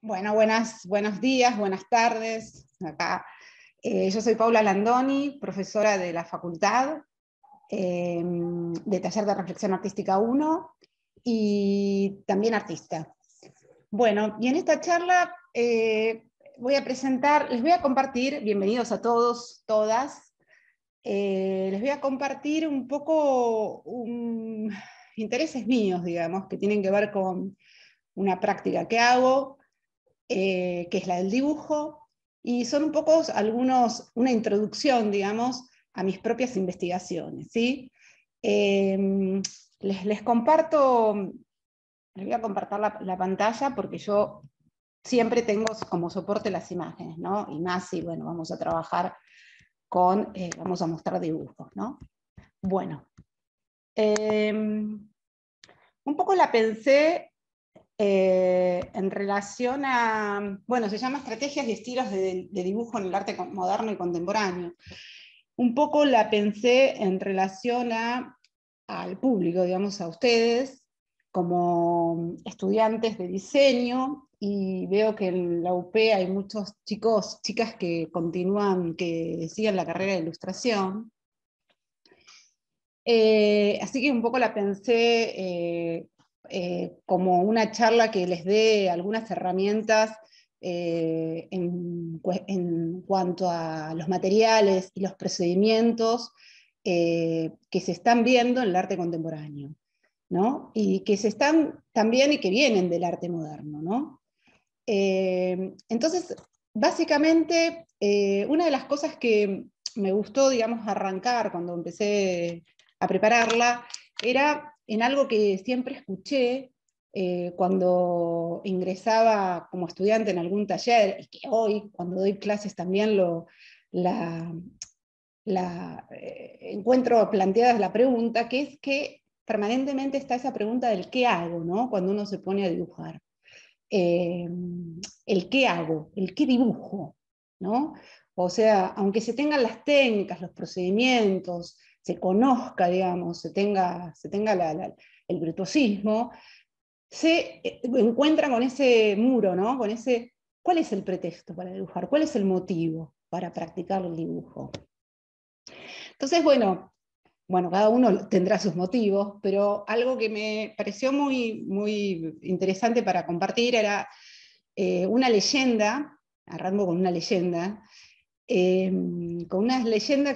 Bueno, buenos días, buenas tardes. Acá, yo soy Paula Landoni, profesora de la facultad, de Taller de Reflexión Artística 1 y también artista. Bueno, y en esta charla les voy a compartir, bienvenidos a todos, todas, les voy a compartir un poco intereses míos, digamos, que tienen que ver con una práctica que hago, que es la del dibujo, y son un poco una introducción, digamos, a mis propias investigaciones, ¿sí? Les comparto, les voy a compartir la pantalla porque yo siempre tengo como soporte las imágenes, ¿no? Y más si, bueno, vamos a trabajar vamos a mostrar dibujos, ¿no? Bueno, un poco la pensé en relación a, bueno, se llama Estrategias y estilos de dibujo en el arte moderno y contemporáneo. Un poco la pensé en relación al público, digamos, a ustedes, como estudiantes de diseño, y veo que en la UP hay muchos chicos, chicas que siguen la carrera de ilustración. Así que un poco la pensé como una charla que les dé algunas herramientas en cuanto a los materiales y los procedimientos que se están viendo en el arte contemporáneo, ¿no? Y que se están también y que vienen del arte moderno, ¿no? Entonces, básicamente, una de las cosas que me gustó, digamos, arrancar cuando empecé a prepararla, era en algo que siempre escuché cuando ingresaba como estudiante en algún taller, y que hoy, cuando doy clases también encuentro planteada la pregunta, que es que permanentemente está esa pregunta del qué hago, ¿no? Cuando uno se pone a dibujar. El qué hago, el qué dibujo, ¿no? O sea, aunque se tengan las técnicas, los procedimientos, se conozca, digamos, se tenga el virtuosismo, se encuentran con ese muro, ¿no? Con ese, ¿cuál es el pretexto para dibujar? ¿Cuál es el motivo para practicar el dibujo? Entonces, bueno, cada uno tendrá sus motivos, pero algo que me pareció muy interesante para compartir era una leyenda, arranco con una leyenda,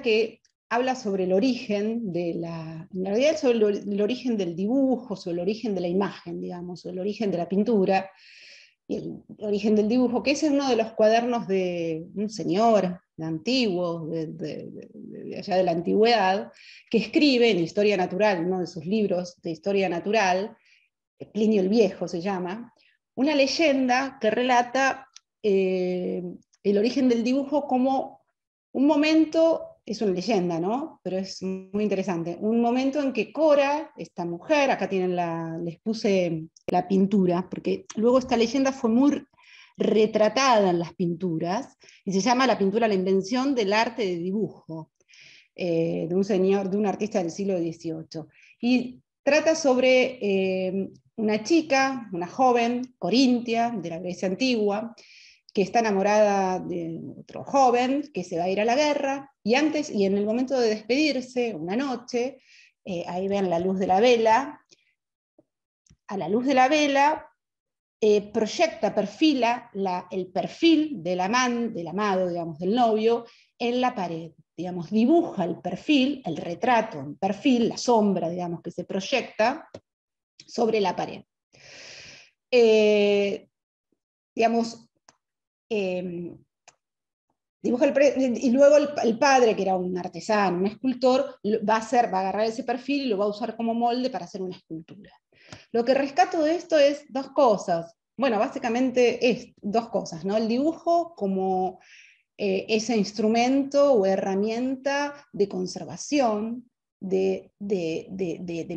que habla sobre el origen en realidad sobre el origen del dibujo, sobre el origen de la imagen, digamos, sobre el origen de la pintura, y el origen del dibujo, que ese es uno de los cuadernos de un señor antiguo, de allá de la antigüedad, que escribe en Historia Natural, uno de sus libros de Historia Natural, Plinio el Viejo se llama, una leyenda que relata el origen del dibujo como un momento, es una leyenda, ¿no? Pero es muy interesante, un momento en que Cora, esta mujer, acá les puse la pintura, porque luego esta leyenda fue muy retratada en las pinturas, y se llama la pintura La invención del arte de dibujo, de un señor, de un artista del siglo XVIII. Y trata sobre una chica, una joven, corintia, de la Grecia antigua, que está enamorada de otro joven, que se va a ir a la guerra, y en el momento de despedirse, una noche, ahí ven la luz de la vela, a la luz de la vela perfila el perfil del amado, digamos, del novio, en la pared. Digamos, dibuja el perfil, el retrato en perfil, la sombra, digamos, que se proyecta sobre la pared. Digamos, dibuja y luego el padre, que era un artesano, un escultor, va a agarrar ese perfil y lo va a usar como molde para hacer una escultura. Lo que rescato de esto es dos cosas. Bueno, básicamente es dos cosas, ¿no? El dibujo como ese instrumento o herramienta de conservación, de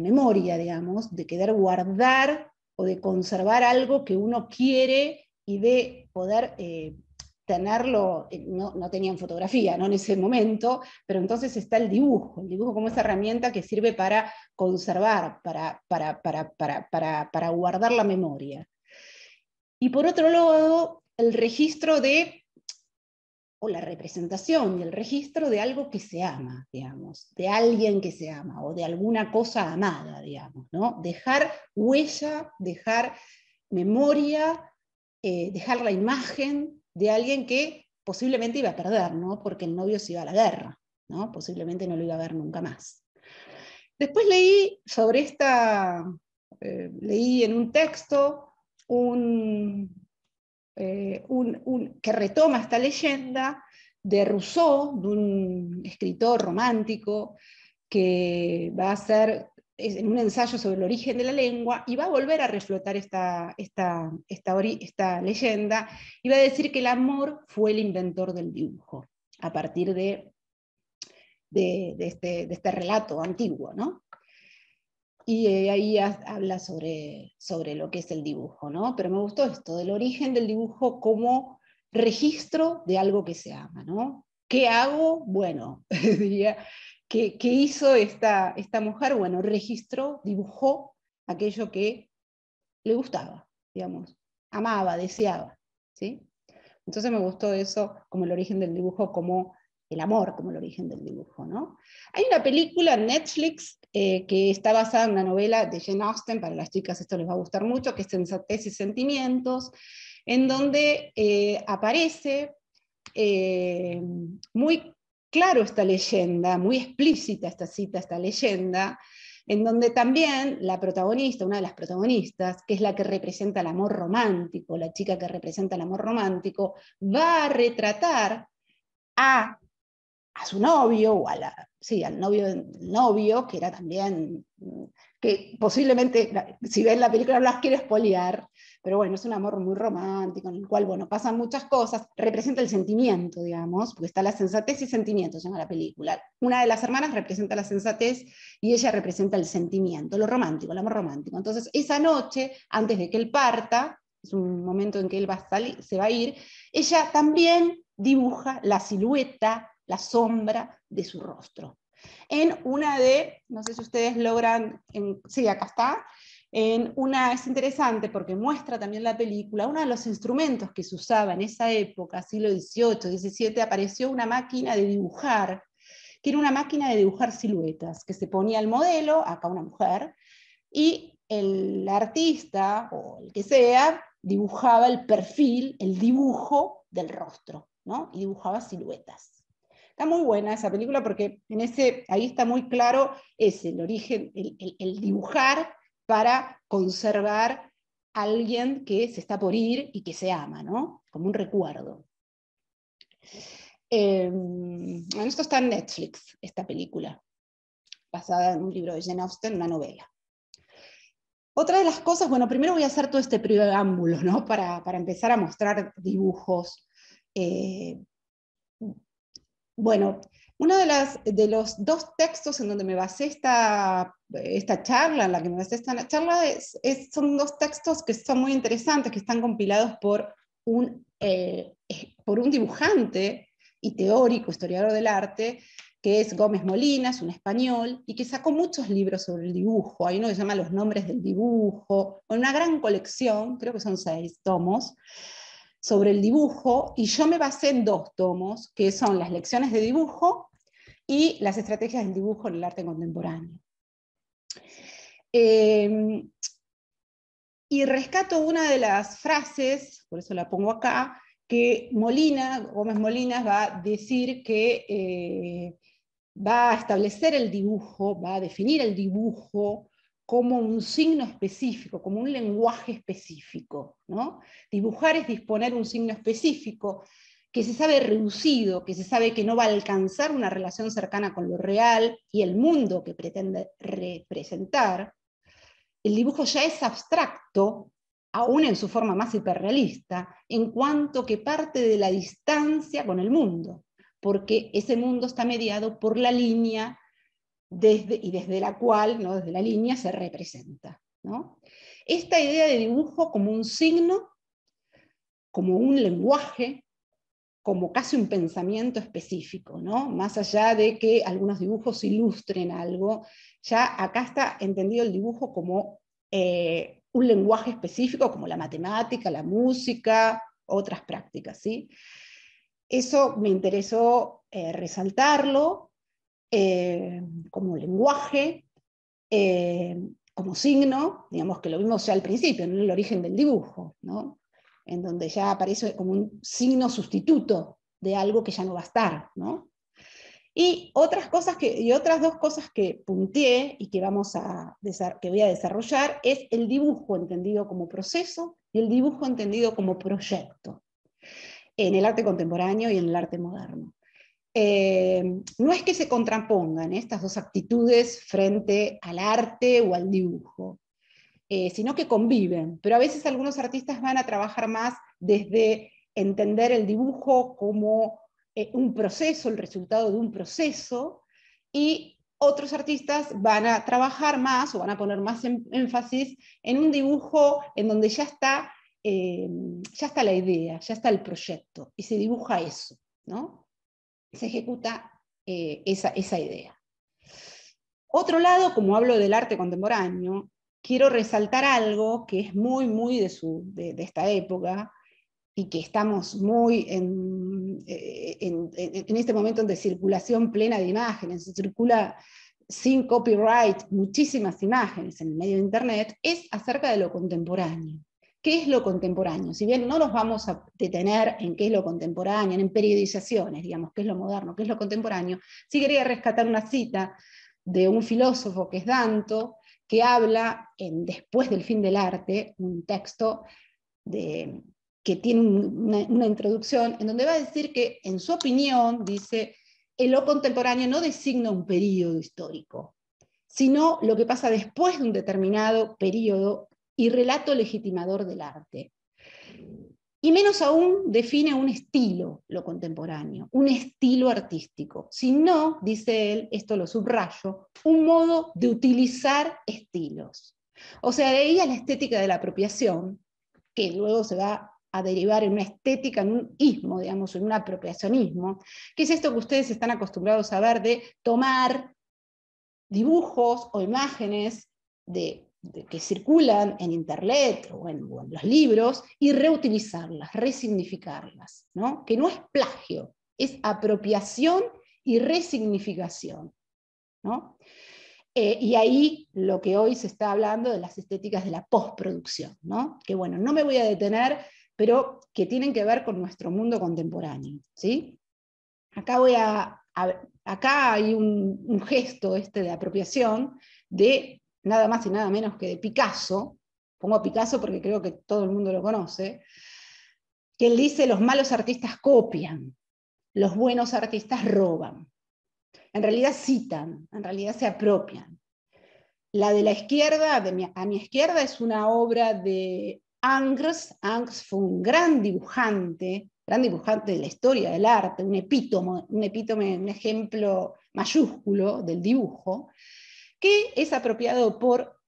memoria, digamos, de querer guardar o de conservar algo que uno quiere y de poder tenerlo, no tenían fotografía, ¿no? En ese momento, pero entonces está el dibujo como esa herramienta que sirve para conservar, para guardar la memoria. Y por otro lado, el registro o la representación y el registro de algo que se ama, digamos, de alguien que se ama, o de alguna cosa amada, digamos, ¿no? Dejar huella, dejar memoria, dejar la imagen de alguien que posiblemente iba a perder, ¿no? Porque el novio se iba a la guerra, ¿no? Posiblemente no lo iba a ver nunca más. Después leí sobre leí en un texto que retoma esta leyenda de Rousseau, de un escritor romántico que va a hacer en un ensayo sobre el origen de la lengua, y va a volver a reflotar esta leyenda, y va a decir que el amor fue el inventor del dibujo, a partir de este relato antiguo, ¿no? Y ahí habla sobre lo que es el dibujo, ¿no? Pero me gustó esto, del origen del dibujo como registro de algo que se ama, ¿no? ¿Qué hago? Bueno, diría, ¿qué hizo esta mujer? Bueno, registró, dibujó aquello que le gustaba, digamos, amaba, deseaba, ¿sí? Entonces me gustó eso como el origen del dibujo, como el amor como el origen del dibujo, ¿no? Hay una película en Netflix que está basada en una novela de Jane Austen, para las chicas esto les va a gustar mucho, que es Sensatez y Sentimientos, en donde aparece muy claro esta leyenda, muy explícita esta cita, esta leyenda, en donde también la protagonista, una de las protagonistas, que es la que representa el amor romántico, la chica que representa el amor romántico, va a retratar a su novio, o al novio, que era también, que posiblemente, si ven la película no las quiero spoilear, pero bueno, es un amor muy romántico, en el cual, bueno, pasan muchas cosas, representa el sentimiento, digamos, porque está la sensatez y sentimiento, se llama la película. Una de las hermanas representa la sensatez y ella representa el sentimiento, lo romántico, el amor romántico. Entonces, esa noche, antes de que él parta, es un momento en que él se va a ir, ella también dibuja la silueta, la sombra de su rostro. En una no sé si ustedes logran, sí, acá está, es interesante porque muestra también la película, uno de los instrumentos que se usaba en esa época, siglo XVIII, XVII, apareció una máquina de dibujar, que era una máquina de dibujar siluetas, que se ponía el modelo, acá una mujer, y el artista, o el que sea, dibujaba el perfil, el dibujo del rostro, ¿no? Y dibujaba siluetas. Está muy buena esa película porque ahí está muy claro el origen, el dibujar para conservar a alguien que se está por ir y que se ama, ¿no? Como un recuerdo. Esto está en Netflix, esta película, basada en un libro de Jane Austen, una novela. Otra de las cosas, bueno, primero voy a hacer todo este preámbulo, ¿no? Para empezar a mostrar dibujos. Bueno, uno de los dos textos en donde me basé esta charla, en la que me basé esta charla, son dos textos que son muy interesantes, que están compilados por un dibujante y teórico, historiador del arte, que es Gómez Molinas, un español, y que sacó muchos libros sobre el dibujo. Hay uno que se llama Los nombres del dibujo, una gran colección, creo que son 6 tomos, sobre el dibujo, y yo me basé en 2 tomos, que son las lecciones de dibujo y las estrategias del dibujo en el arte contemporáneo. Y rescato una de las frases, por eso la pongo acá, que Gómez Molinas va a decir que va a establecer el dibujo, va a definir el dibujo como un signo específico, como un lenguaje específico, ¿no? Dibujar es disponer un signo específico que se sabe reducido, que se sabe que no va a alcanzar una relación cercana con lo real y el mundo que pretende representar. El dibujo ya es abstracto, aún en su forma más hiperrealista, en cuanto que parte de la distancia con el mundo, porque ese mundo está mediado por la línea desde la cual, ¿no? Desde la línea se representa, ¿no? Esta idea de dibujo como un signo, como un lenguaje, como casi un pensamiento específico, ¿no? Más allá de que algunos dibujos ilustren algo, ya acá está entendido el dibujo como un lenguaje específico como la matemática, la música, otras prácticas, ¿sí? Eso me interesó resaltarlo como lenguaje, como signo, digamos que lo vimos ya al principio, en el origen del dibujo, ¿no? En donde ya aparece como un signo sustituto de algo que ya no va a estar, ¿no? Y otras dos cosas que punteé y que voy a desarrollar es el dibujo entendido como proceso y el dibujo entendido como proyecto en el arte contemporáneo y en el arte moderno. No es que se contrapongan estas dos actitudes frente al arte o al dibujo, sino que conviven, pero a veces algunos artistas van a trabajar más desde entender el dibujo como un proceso, el resultado de un proceso, y otros artistas van a trabajar más o van a poner más énfasis en un dibujo en donde ya está la idea, ya está el proyecto, y se dibuja eso, ¿no? Se ejecuta esa idea. Otro lado, como hablo del arte contemporáneo, quiero resaltar algo que es muy, muy de esta época, y que estamos muy en este momento de circulación plena de imágenes, se circula sin copyright muchísimas imágenes en el medio de Internet, es acerca de lo contemporáneo. ¿Qué es lo contemporáneo? Si bien no nos vamos a detener en qué es lo contemporáneo, en periodizaciones, digamos, qué es lo moderno, qué es lo contemporáneo, sí quería rescatar una cita de un filósofo que es Danto, que habla en Después del fin del arte, un texto que tiene una introducción en donde va a decir que, en su opinión, dice, lo contemporáneo no designa un periodo histórico, sino lo que pasa después de un determinado periodo y relato legitimador del arte. Y menos aún define un estilo, lo contemporáneo, un estilo artístico, sino, dice él, esto lo subrayo, un modo de utilizar estilos. O sea, de ahí a la estética de la apropiación, que luego se va a derivar en una estética, en un ismo, digamos, en un apropiacionismo, que es esto que ustedes están acostumbrados a ver de tomar dibujos o imágenes que circulan en internet o en los libros y reutilizarlas, resignificarlas, ¿no? Que no es plagio, es apropiación y resignificación, ¿no? Y ahí lo que hoy se está hablando de las estéticas de la postproducción, ¿no? Que bueno, no me voy a detener, pero que tienen que ver con nuestro mundo contemporáneo, ¿sí? Acá hay un gesto de apropiación de nada más y nada menos que de Picasso. Pongo a Picasso porque creo que todo el mundo lo conoce, que él dice: los malos artistas copian, los buenos artistas roban. En realidad citan, en realidad se apropian. La de la izquierda, a mi izquierda, es una obra de Ingres. Ingres fue un gran dibujante de la historia del arte, un epítome, un ejemplo mayúsculo del dibujo, que es apropiado por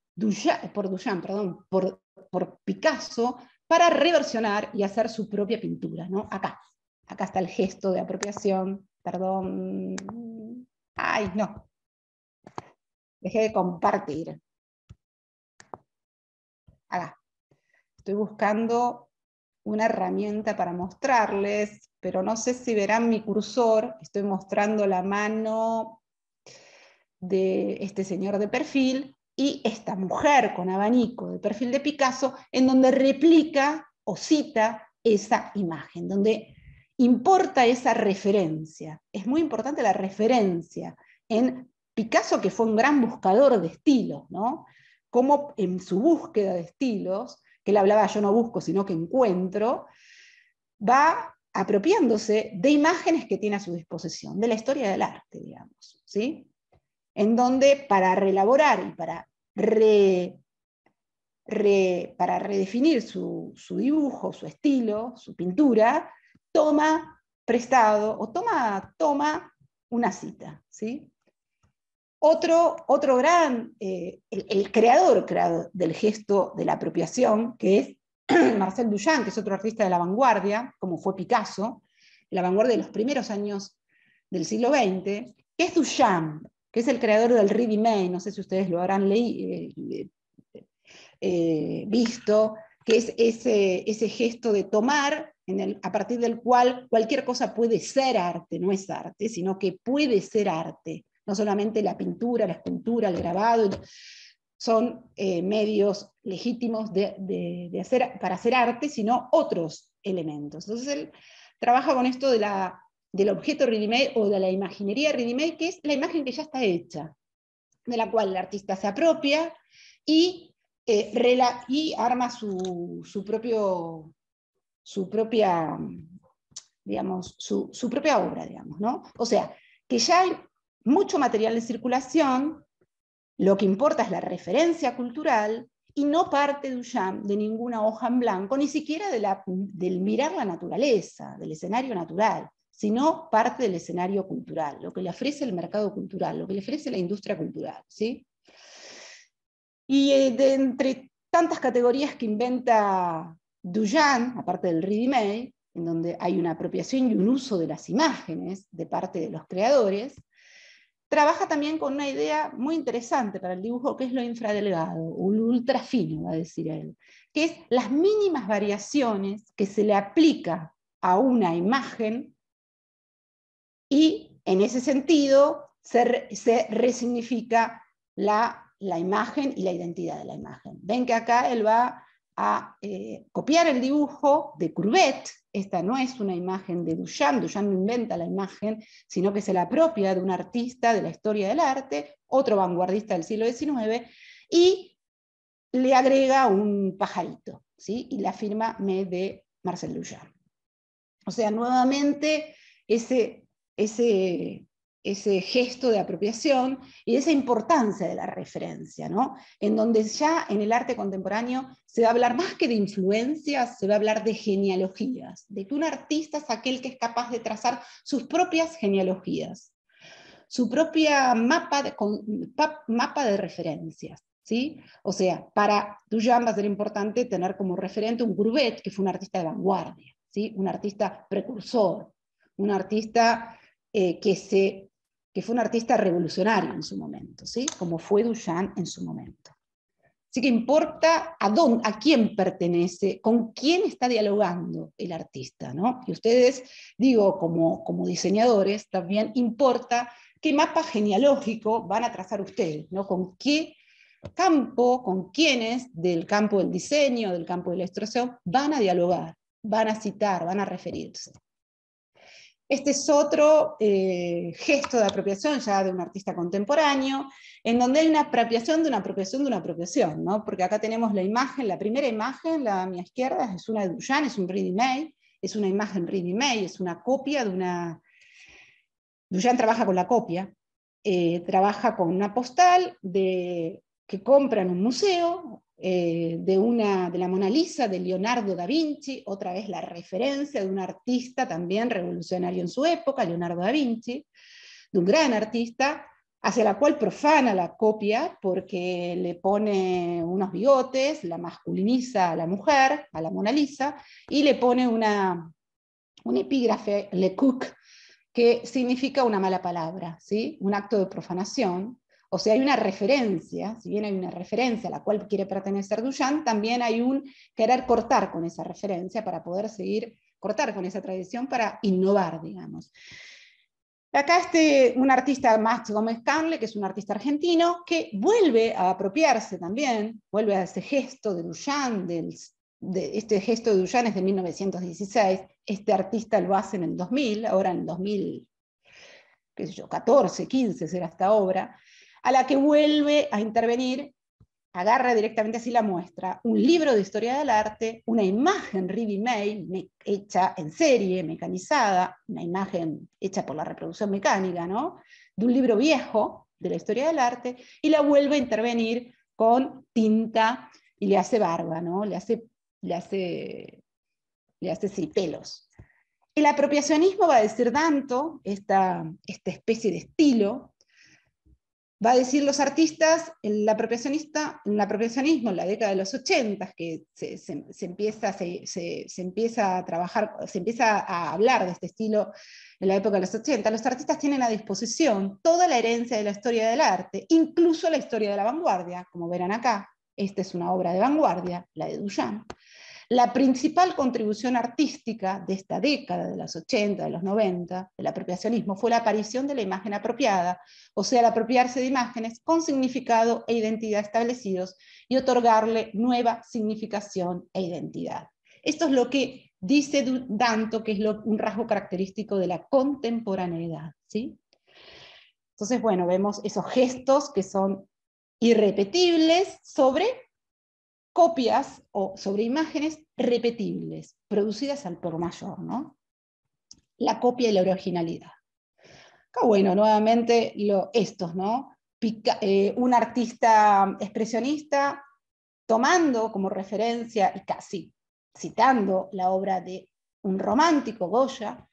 Picasso para reversionar y hacer su propia pintura, ¿no? Acá está el gesto de apropiación, perdón, ay, no, dejé de compartir. Acá. Estoy buscando una herramienta para mostrarles, pero no sé si verán mi cursor. Estoy mostrando la mano de este señor de perfil y esta mujer con abanico de perfil de Picasso, en donde replica o cita esa imagen, donde importa esa referencia. Es muy importante la referencia en Picasso, que fue un gran buscador de estilos, ¿no? Como en su búsqueda de estilos, que él hablaba yo no busco, sino que encuentro, va apropiándose de imágenes que tiene a su disposición, de la historia del arte, digamos, ¿sí? En donde para reelaborar y para redefinir su dibujo, su estilo, su pintura, toma prestado o toma una cita, ¿sí? Otro gran, el creador del gesto de la apropiación, que es Marcel Duchamp, que es otro artista de la vanguardia, como fue Picasso, la vanguardia de los primeros años del siglo XX, que es Duchamp, que es el creador del ready-made, no sé si ustedes lo habrán leído, visto, que es ese gesto de tomar, a partir del cual cualquier cosa puede ser arte, no es arte, sino que puede ser arte. No solamente la pintura, la escultura, el grabado, son medios legítimos para hacer arte, sino otros elementos. Entonces él trabaja con esto del objeto ready-made o de la imaginería ready-made, que es la imagen que ya está hecha, de la cual el artista se apropia y arma su propia, digamos, su propia obra, digamos, ¿no? O sea, que ya hay mucho material en circulación, lo que importa es la referencia cultural y no parte Duchamp de ninguna hoja en blanco, ni siquiera del mirar la naturaleza, del escenario natural, sino parte del escenario cultural, lo que le ofrece el mercado cultural, lo que le ofrece la industria cultural, ¿sí? Y entre tantas categorías que inventa Duchamp, aparte del ready-made, en donde hay una apropiación y un uso de las imágenes de parte de los creadores, trabaja también con una idea muy interesante para el dibujo, que es lo infradelgado, o lo ultrafino, va a decir él, que es las mínimas variaciones que se le aplica a una imagen y en ese sentido se resignifica la imagen y la identidad de la imagen. Ven que acá él va a copiar el dibujo de Courbet. Esta no es una imagen de Duchamp, Duchamp no inventa la imagen, sino que se la apropia de un artista de la historia del arte, otro vanguardista del siglo XIX, y le agrega un pajarito, ¿sí? Y la firma de Marcel Duchamp. O sea, nuevamente ese gesto de apropiación y esa importancia de la referencia, ¿no? En donde ya en el arte contemporáneo se va a hablar más que de influencias, se va a hablar de genealogías, de que un artista es aquel que es capaz de trazar sus propias genealogías, su propia mapa de referencias. ¿Sí? O sea, para Duchamp va a ser importante tener como referente un Courbet, que fue un artista de vanguardia, ¿sí? Un artista precursor, un artista que fue un artista revolucionario en su momento, ¿sí? Como fue Duchamp en su momento. Así que importa a quién pertenece, con quién está dialogando el artista, ¿no? Y ustedes, digo, como diseñadores, también importa qué mapa genealógico van a trazar ustedes, ¿no? Con qué campo, con quiénes del campo del diseño, del campo de la ilustración, van a dialogar, van a citar, van a referirse. Este es otro gesto de apropiación ya de un artista contemporáneo, en donde hay una apropiación de una apropiación de una apropiación, ¿no? Porque acá tenemos la imagen, la primera imagen, la a mi izquierda, es una de Duchamp, es un ready-made, es una imagen ready-made, es una copia de una... Duchamp trabaja con la copia, trabaja con una postal que compra en un museo, de la Mona Lisa de Leonardo da Vinci, otra vez la referencia de un artista también revolucionario en su época, Leonardo da Vinci, de un gran artista, hacia la cual profana la copia porque le pone unos bigotes, la masculiniza a la mujer, a la Mona Lisa, y le pone un epígrafe, Le Coq, que significa una mala palabra, ¿sí? Un acto de profanación. O sea, hay una referencia, si bien hay una referencia a la cual quiere pertenecer Duchamp, también hay un querer cortar con esa referencia para poder cortar con esa tradición para innovar, digamos. Acá un artista, Max Gómez Canle, que es un artista argentino, que vuelve a apropiarse también, vuelve a ese gesto de Duchamp, este gesto de Duchamp es de 1916, este artista lo hace en el 2000, ahora en el 2000, qué sé yo, 14, 15 será esta obra, a la que vuelve a intervenir, agarra directamente así la muestra, un libro de historia del arte, una imagen ready-made, hecha en serie, mecanizada, una imagen hecha por la reproducción mecánica, ¿no? De un libro viejo de la historia del arte, y la vuelve a intervenir con tinta y le hace barba, ¿no? Le hace sí, pelos. El apropiacionismo va a decir tanto, esta especie de estilo, va a decir los artistas, el apropiacionismo en la década de los 80, que se empieza a trabajar, se empieza a hablar de este estilo en la época de los 80, los artistas tienen a disposición toda la herencia de la historia del arte, incluso la historia de la vanguardia, como verán acá. esta es una obra de vanguardia, la de Duchamp. La principal contribución artística de esta década, de los 80, de los 90, del apropiacionismo, fue la aparición de la imagen apropiada, o sea, el apropiarse de imágenes con significado e identidad establecidos y otorgarle nueva significación e identidad. Esto es lo que dice Danto, que es un rasgo característico de la contemporaneidad, ¿sí? Entonces, bueno, vemos esos gestos que son irrepetibles sobre copias o sobre imágenes repetibles, producidas al por mayor, ¿no? La copia y la originalidad. Acá, bueno, nuevamente estos, ¿no? Un artista expresionista tomando como referencia y casi citando la obra de un romántico, Goya,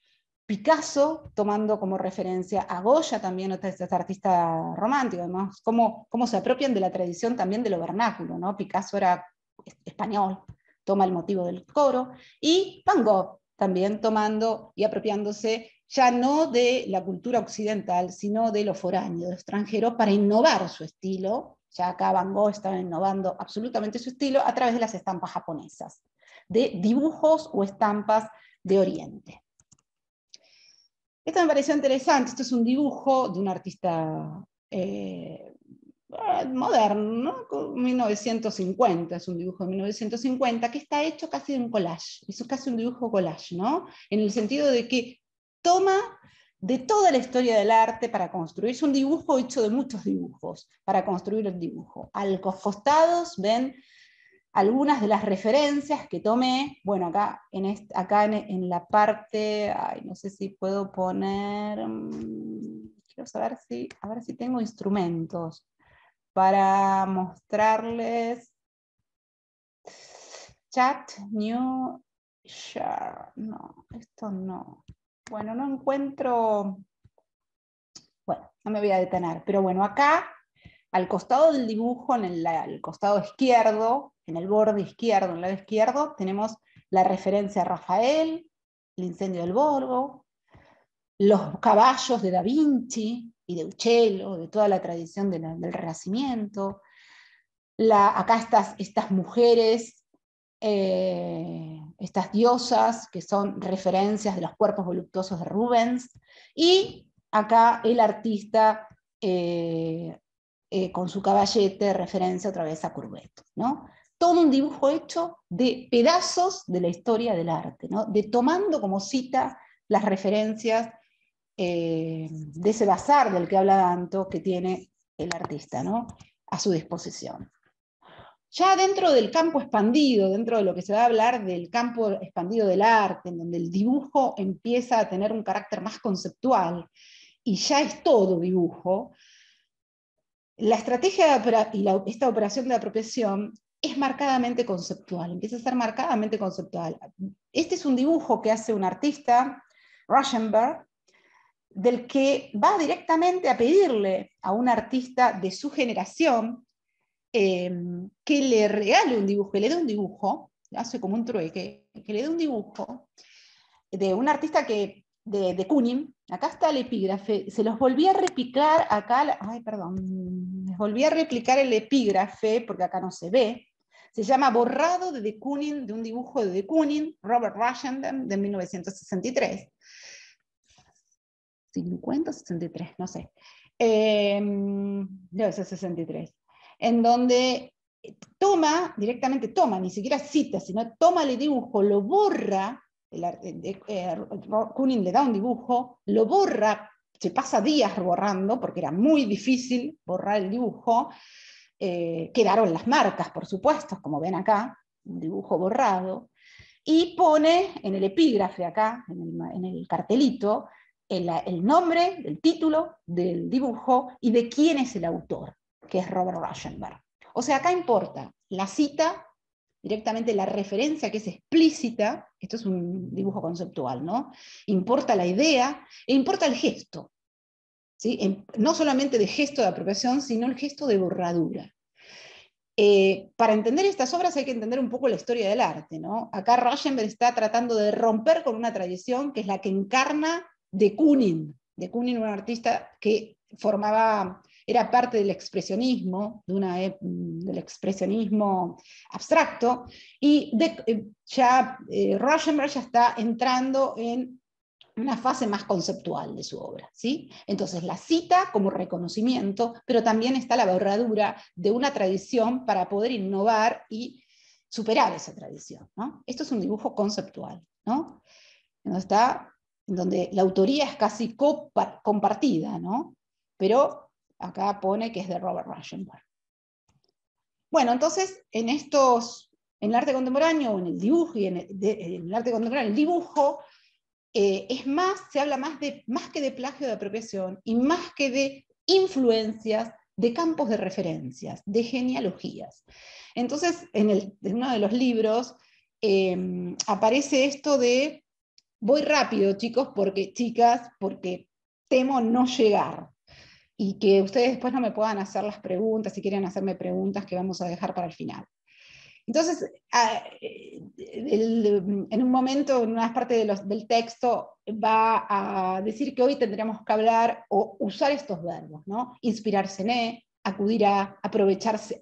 Picasso tomando como referencia a Goya, también otro artista romántico, además, cómo se apropian de la tradición también de lo vernáculo, ¿no? Picasso era español, toma el motivo del coro, y Van Gogh también tomando y apropiándose ya no de la cultura occidental, sino de lo foráneo, de lo extranjero, para innovar su estilo. Ya acá Van Gogh estaba innovando absolutamente su estilo a través de las estampas japonesas, de dibujos o estampas de Oriente. Esto me pareció interesante, esto es un dibujo de un artista moderno, ¿no? 1950, es un dibujo de 1950, que está hecho casi de un collage, es casi un dibujo collage, ¿no? En el sentido de que toma de toda la historia del arte para construir, es un dibujo hecho de muchos dibujos, para construir el dibujo. A los costados ven algunas de las referencias que tomé, bueno, acá en la parte, ay, no sé si puedo poner, quiero saber a ver si tengo instrumentos para mostrarles. Chat, new, share, no, esto no. Bueno, no encuentro, bueno, no me voy a detener, pero bueno, acá, al costado del dibujo, al costado izquierdo, en el borde izquierdo, en el lado izquierdo, tenemos la referencia a Rafael, el incendio del Borgo, los caballos de Da Vinci y de Uccello, de toda la tradición del Renacimiento. Acá estas mujeres, estas diosas, que son referencias de los cuerpos voluptuosos de Rubens, y acá el artista con su caballete, referencia otra vez a Courbet, ¿no? Todo un dibujo hecho de pedazos de la historia del arte, ¿no? De tomando como cita las referencias de ese bazar del que habla Danto, que tiene el artista, ¿no? A su disposición. Ya dentro del campo expandido, dentro de lo que se va a hablar del campo expandido del arte, en donde el dibujo empieza a tener un carácter más conceptual, y ya es todo dibujo, la estrategia y esta operación de apropiación es marcadamente conceptual, empieza a ser marcadamente conceptual. Este es un dibujo que hace un artista, Rauschenberg, del que va directamente a pedirle a un artista de su generación que le regale un dibujo, que le dé un dibujo, hace como un trueque, que le dé un dibujo de un artista de Koonin. Acá está el epígrafe, se los volví a replicar acá, les volví a replicar el epígrafe, porque acá no se ve. Se llama Borrado de Koonin, de un dibujo de Koonin, Robert Rauschenberg, de 1963. 50 o 63, no sé. Debe ser 63. En donde directamente toma, ni siquiera cita, sino toma el dibujo, lo borra, Koonin le da un dibujo, lo borra, se pasa días borrando, porque era muy difícil borrar el dibujo, quedaron las marcas, por supuesto, como ven acá, un dibujo borrado, y pone en el epígrafe acá, en el cartelito, el nombre, el título del dibujo y de quién es el autor, que es Robert Rauschenberg. O sea, acá importa la cita, directamente la referencia que es explícita, esto es un dibujo conceptual, ¿no? Importa la idea e importa el gesto, ¿sí? No solamente de gesto de apropiación, sino el gesto de borradura. Para entender estas obras hay que entender un poco la historia del arte, ¿no? Acá Rauschenberg está tratando de romper con una tradición que es la que encarna de Koonin, un artista que formaba era parte del expresionismo, del expresionismo abstracto, y Rauschenberg ya está entrando en una fase más conceptual de su obra, ¿sí? Entonces la cita como reconocimiento, pero también está la borradura de una tradición para poder innovar y superar esa tradición, ¿no? Esto es un dibujo conceptual, ¿no? Donde la autoría es casi compartida, ¿no? Pero acá pone que es de Robert Rauschenberg. Bueno, entonces en el arte contemporáneo, en el dibujo y en el arte contemporáneo, el dibujo, se habla más que de plagio de apropiación y más que de influencias, de campos de referencias, de genealogías. Entonces, en uno de los libros aparece esto de, voy rápido, chicos, chicas, porque temo no llegar. Y que ustedes después no me puedan hacer las preguntas, si quieren hacerme preguntas que vamos a dejar para el final. Entonces, en un momento, en una parte del texto, va a decir que hoy tendremos que hablar o usar estos verbos, ¿no? Inspirarse en, acudir a, aprovecharse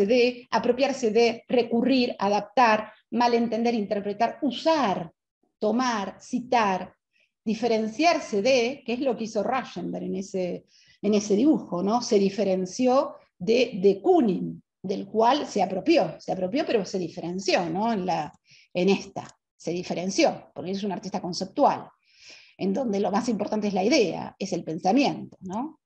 de, apropiarse de, recurrir, adaptar, malentender, interpretar, usar, tomar, citar, diferenciarse de, que es lo que hizo Rauschenberg en ese dibujo, ¿no? Se diferenció de Koonin, del cual se apropió, pero se diferenció, ¿no? En esta, se diferenció, porque es un artista conceptual, en donde lo más importante es la idea, es el pensamiento, ¿no?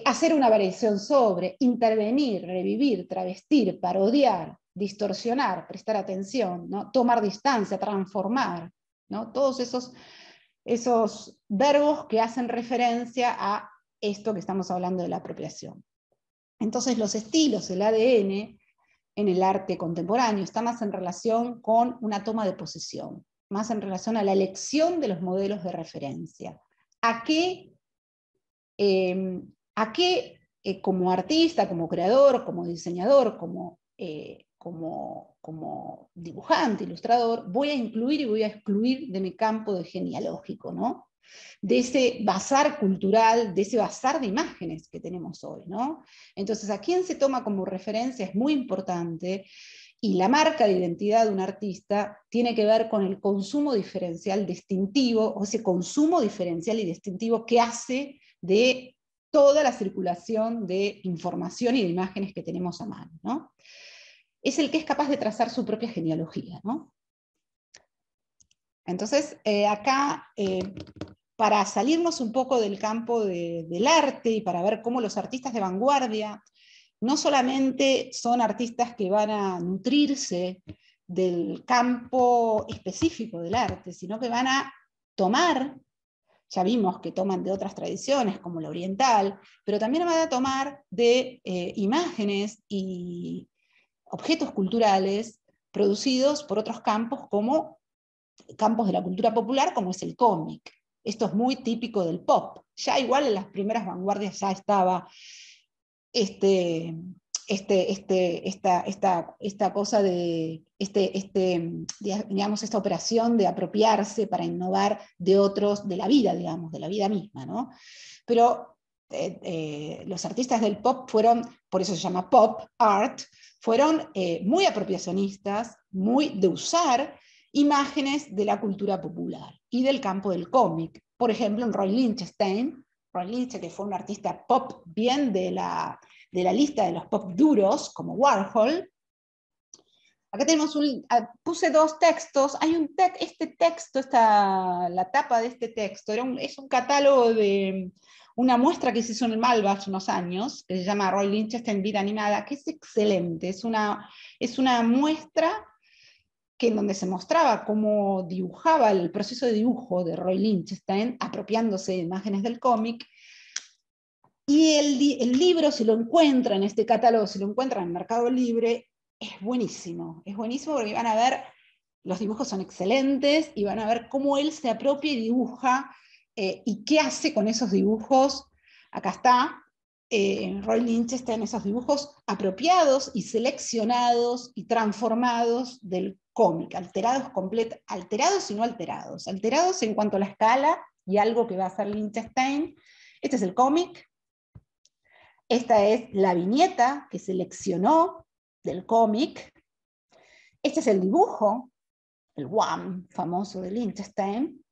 Hacer una variación sobre, intervenir, revivir, travestir, parodiar, distorsionar, prestar atención, ¿no? Tomar distancia, transformar, ¿no? Todos esos verbos que hacen referencia a esto que estamos hablando de la apropiación. Entonces los estilos, el ADN, en el arte contemporáneo está más en relación con una toma de posesión, más en relación a la elección de los modelos de referencia. ¿A qué como artista, como creador, como diseñador, como dibujante, ilustrador, voy a incluir y voy a excluir de mi campo de genealógico, ¿no? De ese bazar cultural, de ese bazar de imágenes que tenemos hoy, ¿no? Entonces, a quién se toma como referencia es muy importante, y la marca de identidad de un artista tiene que ver con el consumo diferencial distintivo, o ese consumo diferencial y distintivo que hace de toda la circulación de información y de imágenes que tenemos a mano, ¿no? Es el que es capaz de trazar su propia genealogía, ¿no? Entonces, acá, para salirnos un poco del campo del arte y para ver cómo los artistas de vanguardia no solamente son artistas que van a nutrirse del campo específico del arte, sino que van a tomar, ya vimos que toman de otras tradiciones como la oriental, pero también van a tomar de imágenes y objetos culturales producidos por otros campos como campos de la cultura popular, como es el cómic. Esto es muy típico del pop. Ya igual en las primeras vanguardias ya estaba esta cosa de, digamos, esta operación de apropiarse para innovar de otros, de la vida, digamos, de la vida misma, ¿no? Pero los artistas del pop fueron, por eso se llama pop art, fueron muy apropiacionistas, muy de usar imágenes de la cultura popular y del campo del cómic. Por ejemplo, en Roy Lichtenstein, que fue un artista pop bien de la lista de los pop duros, como Warhol. Acá tenemos puse dos textos. Hay este texto, la tapa de este texto, es un catálogo de una muestra que se hizo en el Malva hace unos años, que se llama Roy Lichtenstein Vida Animada, que es excelente. Es una muestra en donde se mostraba cómo dibujaba el proceso de dibujo de Roy Lichtenstein, apropiándose de imágenes del cómic. Y el libro, si lo encuentran, este catálogo, si lo encuentran en Mercado Libre, es buenísimo porque van a ver, los dibujos son excelentes, y van a ver cómo él se apropia y dibuja, y qué hace con esos dibujos. Acá está, Roy Lichtenstein, esos dibujos apropiados y seleccionados y transformados del cómic, alterados y no alterados. Alterados en cuanto a la escala y algo que va a hacer Lichtenstein. Este es el cómic. Esta es la viñeta que seleccionó del cómic. Este es el dibujo, el Wham famoso de Lichtenstein.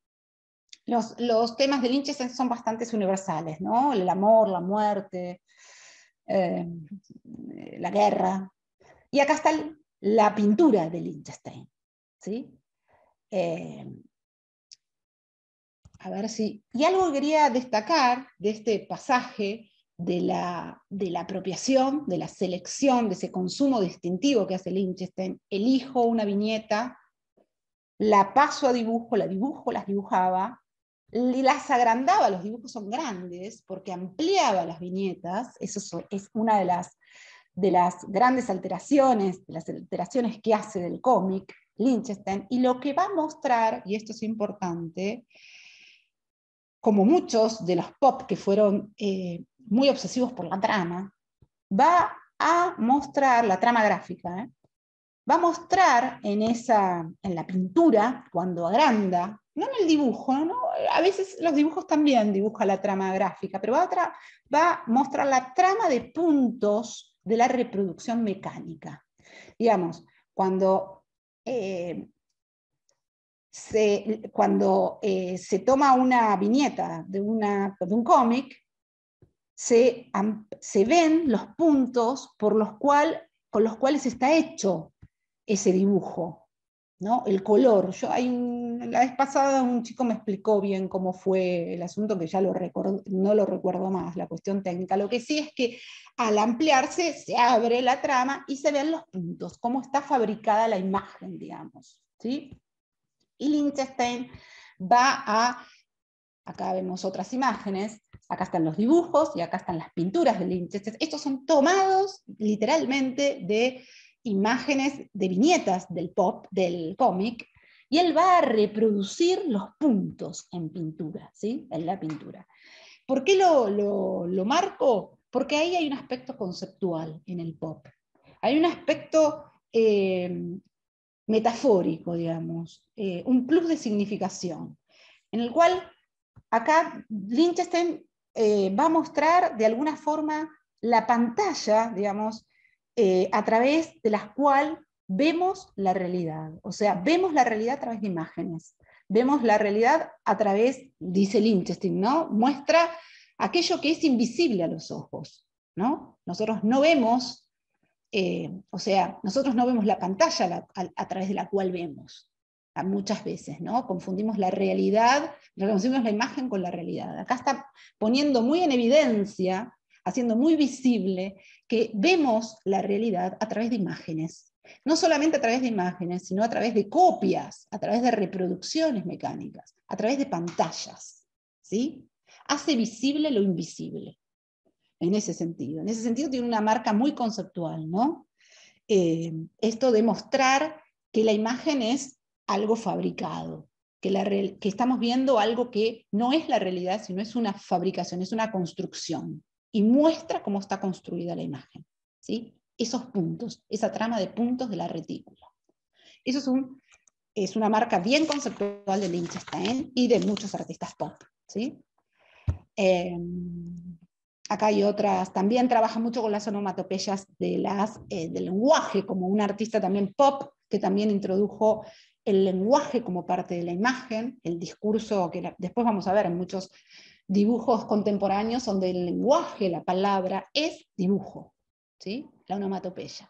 Los temas de Lichtenstein son bastante universales, ¿no? El amor, la muerte, la guerra. Y acá está la pintura de Lichtenstein, ¿sí? A ver si... Y algo que quería destacar de este pasaje de la apropiación, de la selección, de ese consumo distintivo que hace Lichtenstein. Elijo una viñeta, la paso a dibujo, las dibujaba, las agrandaba, los dibujos son grandes, porque ampliaba las viñetas. Eso es una de las grandes alteraciones, de las alteraciones que hace del cómic Lichtenstein, y lo que va a mostrar, y esto es importante, como muchos de los pop que fueron muy obsesivos por la trama, va a mostrar la trama gráfica, va a mostrar en la pintura, cuando agranda, no en el dibujo, ¿no? A veces los dibujos también dibujan la trama gráfica, pero va a mostrar la trama de puntos de la reproducción mecánica. Digamos, cuando se toma una viñeta de un cómic, se ven los puntos con los cuales está hecho ese dibujo, ¿no? El color. La vez pasada un chico me explicó bien cómo fue el asunto, que ya no lo recuerdo más, la cuestión técnica. Lo que sí es que al ampliarse se abre la trama y se ven los puntos, cómo está fabricada la imagen, digamos, ¿sí? Y Lichtenstein acá vemos otras imágenes, acá están los dibujos y acá están las pinturas de Lichtenstein. Estos son tomados literalmente de imágenes, de viñetas del pop, del cómic, y él va a reproducir los puntos en pintura, ¿sí? En la pintura. ¿Por qué lo marco? Porque ahí hay un aspecto conceptual en el pop. Hay un aspecto metafórico, digamos, un plus de significación, en el cual acá Lichtenstein va a mostrar de alguna forma la pantalla, digamos, a través de la cual vemos la realidad. O sea, vemos la realidad a través de imágenes. Vemos la realidad a través, dice Lichtenstein, ¿no? Muestra aquello que es invisible a los ojos, ¿no? Nosotros no vemos, o sea, nosotros no vemos la pantalla a través de la cual vemos. Muchas veces, ¿no? Confundimos la realidad, confundimos la imagen con la realidad. Acá está poniendo muy en evidencia, haciendo muy visible, que vemos la realidad a través de imágenes. No solamente a través de imágenes, sino a través de copias, a través de reproducciones mecánicas, a través de pantallas, ¿sí? Hace visible lo invisible, en ese sentido. En ese sentido tiene una marca muy conceptual, ¿no? Esto de mostrar que la imagen es algo fabricado, que estamos viendo algo que no es la realidad, sino es una fabricación, es una construcción, y muestra cómo está construida la imagen, ¿sí? Esos puntos, esa trama de puntos de la retícula. Eso es una marca bien conceptual de Lichtenstein y de muchos artistas pop, ¿sí? Acá hay otras, también trabaja mucho con las onomatopeyas del lenguaje, como un artista también pop, que también introdujo el lenguaje como parte de la imagen, el discurso, que después vamos a ver en muchos dibujos contemporáneos, donde el lenguaje, la palabra, es dibujo, ¿sí? La onomatopeya.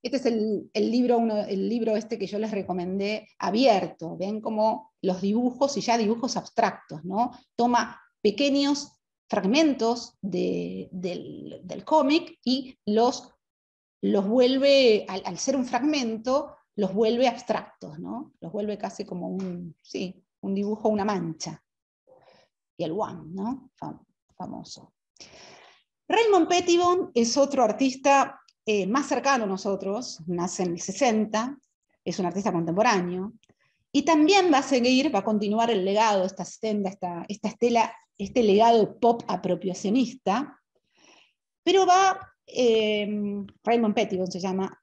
Este es el libro este que yo les recomendé, abierto. Ven como los dibujos, y ya dibujos abstractos, ¿no? Toma pequeños fragmentos del cómic y los vuelve, al ser un fragmento, los vuelve abstractos, ¿no? Los vuelve casi como un dibujo, una mancha. Y el One, ¿no? Famoso. Raymond Pettibon es otro artista más cercano a nosotros, nace en el 60, es un artista contemporáneo, y también va a continuar el legado, esta senda, esta estela, este legado pop apropiacionista, pero Raymond Pettibon se llama,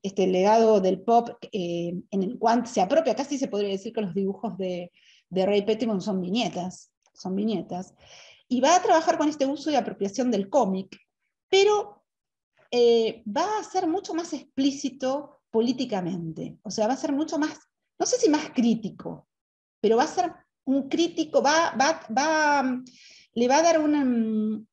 este legado del pop en el cual se apropia, casi se podría decir que los dibujos de Ray Pettibon son viñetas, y va a trabajar con este uso y apropiación del cómic, pero va a ser mucho más explícito políticamente, o sea, va a ser mucho más, no sé si más crítico, pero va a ser un crítico, le va a dar un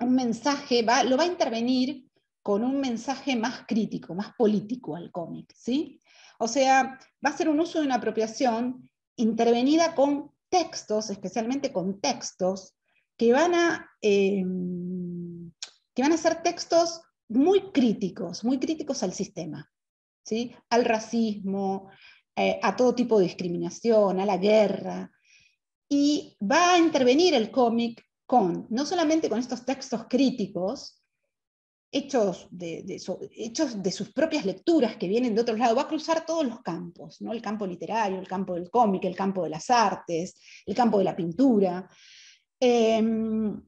mensaje, lo va a intervenir con un mensaje más crítico, más político al cómic, ¿sí? O sea, va a ser un uso de una apropiación intervenida con textos, especialmente con textos, que van a ser textos muy críticos al sistema, ¿sí? Al racismo, a todo tipo de discriminación, a la guerra, y va a intervenir el cómic no solamente con estos textos críticos, hechos de sus propias lecturas que vienen de otros lados, va a cruzar todos los campos, ¿no? El campo literario, el campo del cómic, el campo de las artes, el campo de la pintura, sino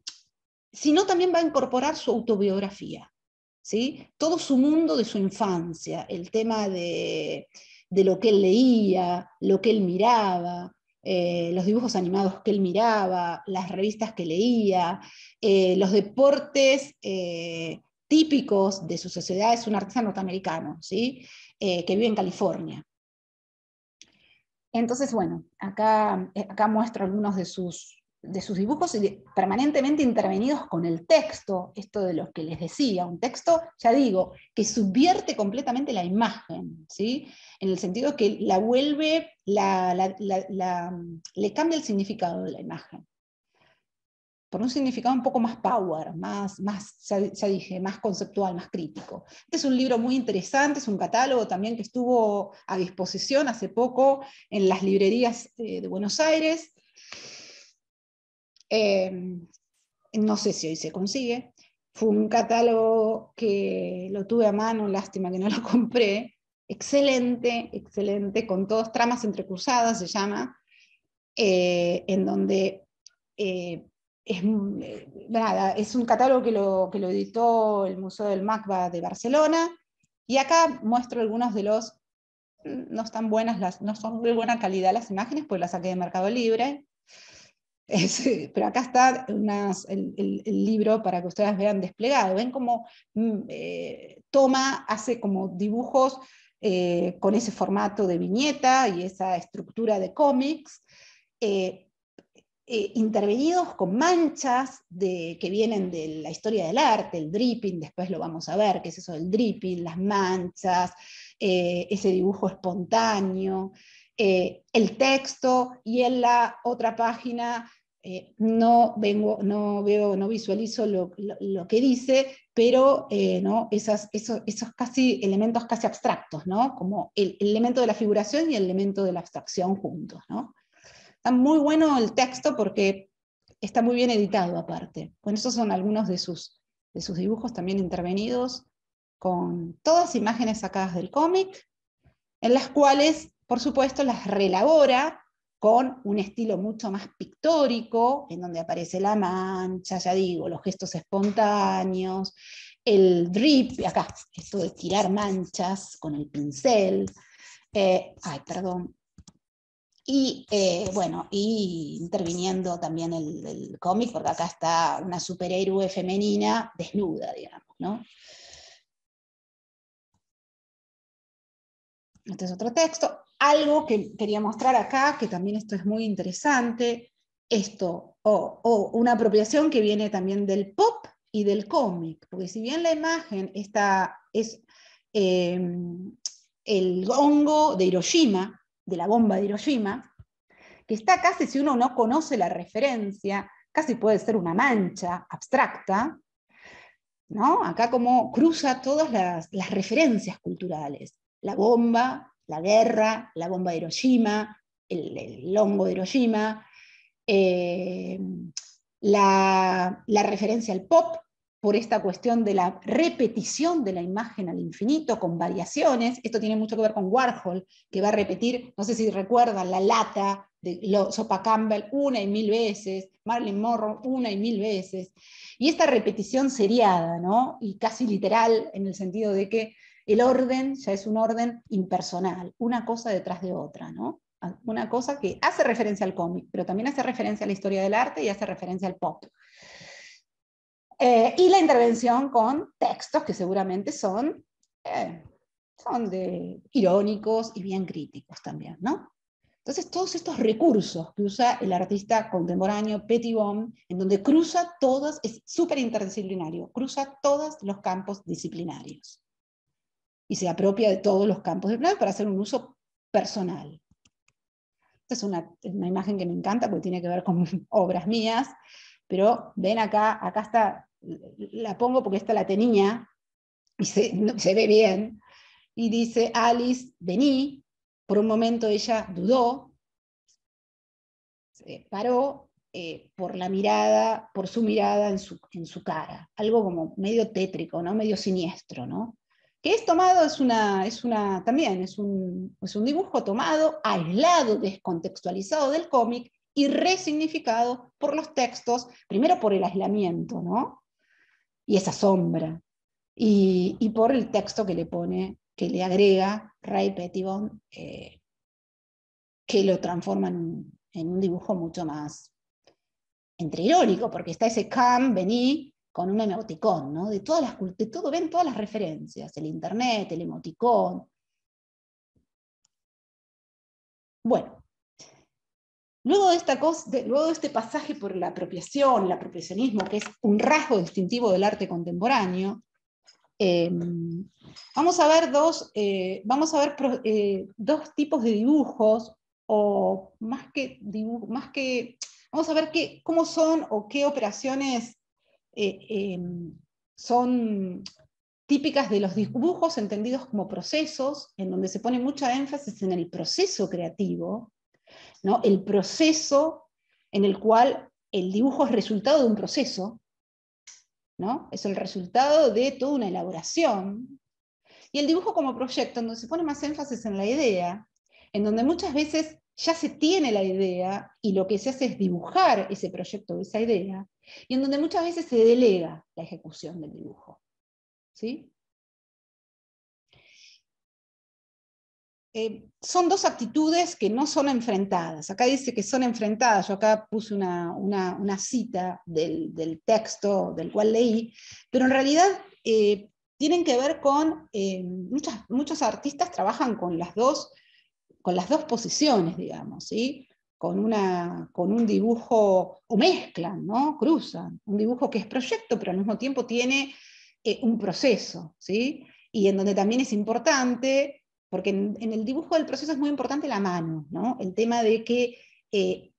también va a incorporar su autobiografía, ¿sí? Todo su mundo de su infancia, el tema de lo que él leía, lo que él miraba, los dibujos animados que él miraba, las revistas que leía, los deportes típicos de su sociedad. Es un artista norteamericano, ¿sí? Que vive en California. Entonces, bueno, acá muestro algunos de sus dibujos permanentemente intervenidos con el texto, esto de lo que les decía, un texto, ya digo, que subvierte completamente la imagen, ¿sí? En el sentido que la vuelve, le cambia el significado de la imagen, por un significado un poco más power, ya dije, más conceptual, más crítico. Este es un libro muy interesante, es un catálogo también que estuvo a disposición hace poco en las librerías de Buenos Aires. No sé si hoy se consigue. Fue un catálogo que lo tuve a mano, lástima que no lo compré. Excelente, excelente, con todas tramas entrecruzadas, se llama, en donde es un catálogo que lo editó el Museo del MACBA de Barcelona, y acá muestro algunos de los, no están buenas, no son de buena calidad las imágenes, pues las saqué de Mercado Libre, pero acá está el libro para que ustedes vean desplegado. Ven cómo hace como dibujos con ese formato de viñeta y esa estructura de cómics, intervenidos con manchas que vienen de la historia del arte, el dripping, después lo vamos a ver, qué es eso del dripping, las manchas, ese dibujo espontáneo, el texto, y en la otra página no visualizo lo que dice, pero ¿no? esos casi elementos casi abstractos, ¿no? Como el elemento de la figuración y el elemento de la abstracción juntos, ¿no? Está muy bueno el texto porque está muy bien editado aparte. Bueno, estos son algunos de sus dibujos también intervenidos, con todas imágenes sacadas del cómic, en las cuales, por supuesto, las reelabora con un estilo mucho más pictórico, en donde aparece la mancha, ya digo, los gestos espontáneos, el drip, acá, esto de tirar manchas con el pincel, perdón, y bueno, y interviniendo también el cómic, porque acá está una superhéroe femenina desnuda, digamos, ¿no? Este es otro texto. Algo que quería mostrar acá, que también esto es muy interesante, una apropiación que viene también del pop y del cómic, porque si bien la imagen es el hongo de Hiroshima, de la bomba de Hiroshima, que está casi, si uno no conoce la referencia, casi puede ser una mancha abstracta, ¿no? Acá como cruza todas las referencias culturales, la bomba, la guerra, la bomba de Hiroshima, el hongo de Hiroshima, la referencia al pop, por esta cuestión de la repetición de la imagen al infinito, con variaciones. Esto tiene mucho que ver con Warhol, que va a repetir, no sé si recuerdan, la lata de Sopa Campbell una y mil veces, Marilyn Monroe una y mil veces. Y esta repetición seriada, ¿no? Y casi literal, en el sentido de que el orden ya es un orden impersonal, una cosa detrás de otra, ¿no? una cosa que hace referencia al cómic, pero también hace referencia a la historia del arte y hace referencia al pop. Y la intervención con textos que seguramente son irónicos y bien críticos también, ¿no? Entonces, todos estos recursos que usa el artista contemporáneo Pettibon, en donde cruza todos, es súper interdisciplinario, cruza todos los campos disciplinarios. Y se apropia de todos los campos disciplinarios para hacer un uso personal. Esta es una imagen que me encanta porque tiene que ver con obras mías, pero ven acá está, la pongo porque esta la tenía, y se ve bien, y dice, Alice, vení. Por un momento ella dudó, se paró por la mirada, por su mirada en su cara, algo como medio tétrico, ¿no? Medio siniestro, ¿no? Que es tomado, también es un dibujo tomado, aislado, descontextualizado del cómic y resignificado por los textos, primero por el aislamiento, ¿no? Y esa sombra, y por el texto que le pone, que le agrega Ray Pettibon, que lo transforma en un dibujo mucho más entre irónico, porque está ese come, vení, con un emoticón, ¿no? De todo, ven todas las referencias, el internet, el emoticón. Bueno, luego de este pasaje por la apropiación, el apropiacionismo, que es un rasgo distintivo del arte contemporáneo, vamos a ver dos tipos de dibujos, o vamos a ver cómo son o qué operaciones son típicas de los dibujos entendidos como procesos, en donde se pone mucha énfasis en el proceso creativo, ¿no? El proceso en el cual el dibujo es resultado de un proceso, ¿no? Es el resultado de toda una elaboración. Y el dibujo como proyecto, en donde se pone más énfasis en la idea, en donde muchas veces ya se tiene la idea y lo que se hace es dibujar ese proyecto, esa idea, y en donde muchas veces se delega la ejecución del dibujo. ¿Sí? Son dos actitudes que no son enfrentadas. Acá dice que son enfrentadas, yo acá puse una cita del texto del cual leí, pero en realidad tienen que ver con, muchos artistas trabajan con las dos posiciones, digamos, ¿sí? Con un dibujo, o mezclan, ¿no? Cruzan, un dibujo que es proyecto, pero al mismo tiempo tiene un proceso, ¿sí? Y en donde también es importante, porque en el dibujo del proceso es muy importante la mano, ¿no? El tema de que, que